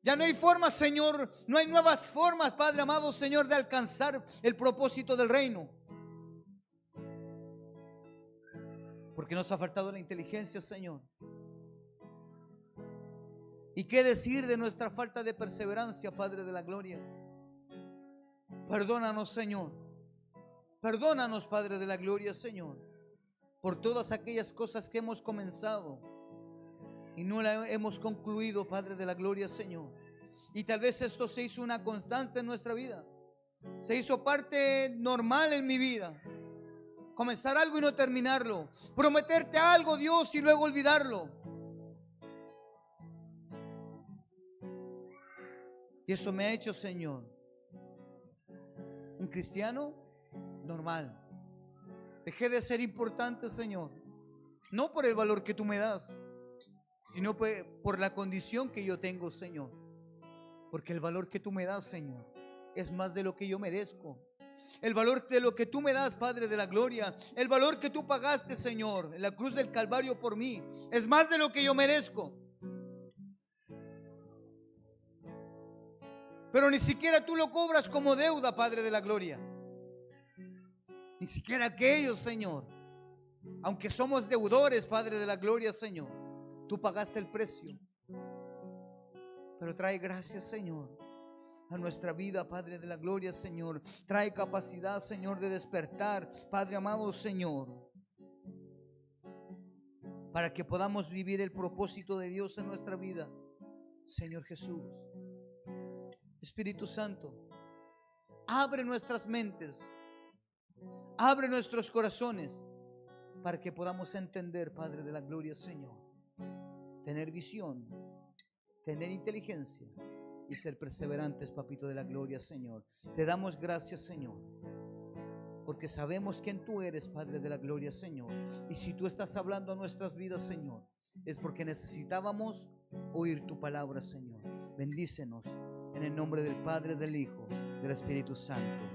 Ya no hay formas, Señor, no hay nuevas formas, Padre amado, Señor, de alcanzar el propósito del reino. Porque nos ha faltado la inteligencia, Señor. ¿Y qué decir de nuestra falta de perseverancia, Padre de la gloria? Perdónanos, Señor. Perdónanos, Padre de la gloria, Señor, por todas aquellas cosas que hemos comenzado y no la hemos concluido, Padre de la gloria, Señor. Y tal vez esto se hizo una constante en nuestra vida. Se hizo parte normal en mi vida. Comenzar algo y no terminarlo. Prometerte algo, Dios, y luego olvidarlo. Y eso me ha hecho, Señor, un cristiano normal. Dejé de ser importante, Señor, no por el valor que tú me das, sino por la condición que yo tengo, Señor. Porque el valor que tú me das, Señor, es más de lo que yo merezco. El valor de lo que tú me das, Padre de la gloria, el valor que tú pagaste, Señor, en la cruz del Calvario por mí, es más de lo que yo merezco. Pero ni siquiera tú lo cobras como deuda, Padre de la gloria. Ni siquiera aquellos, Señor, aunque somos deudores, Padre de la gloria, Señor, tú pagaste el precio. Pero trae gracias, Señor, a nuestra vida, Padre de la gloria, Señor. Trae capacidad, Señor, de despertar, Padre amado, Señor, para que podamos vivir el propósito de Dios en nuestra vida, Señor Jesús. Espíritu Santo, abre nuestras mentes, abre nuestros corazones, para que podamos entender, Padre de la gloria, Señor, tener visión, tener inteligencia y ser perseverantes, Papito de la gloria, Señor. Te damos gracias, Señor, porque sabemos quién tú eres, Padre de la gloria, Señor. Y si tú estás hablando a nuestras vidas, Señor, es porque necesitábamos oír tu palabra, Señor. Bendícenos en el nombre del Padre, del Hijo, del Espíritu Santo.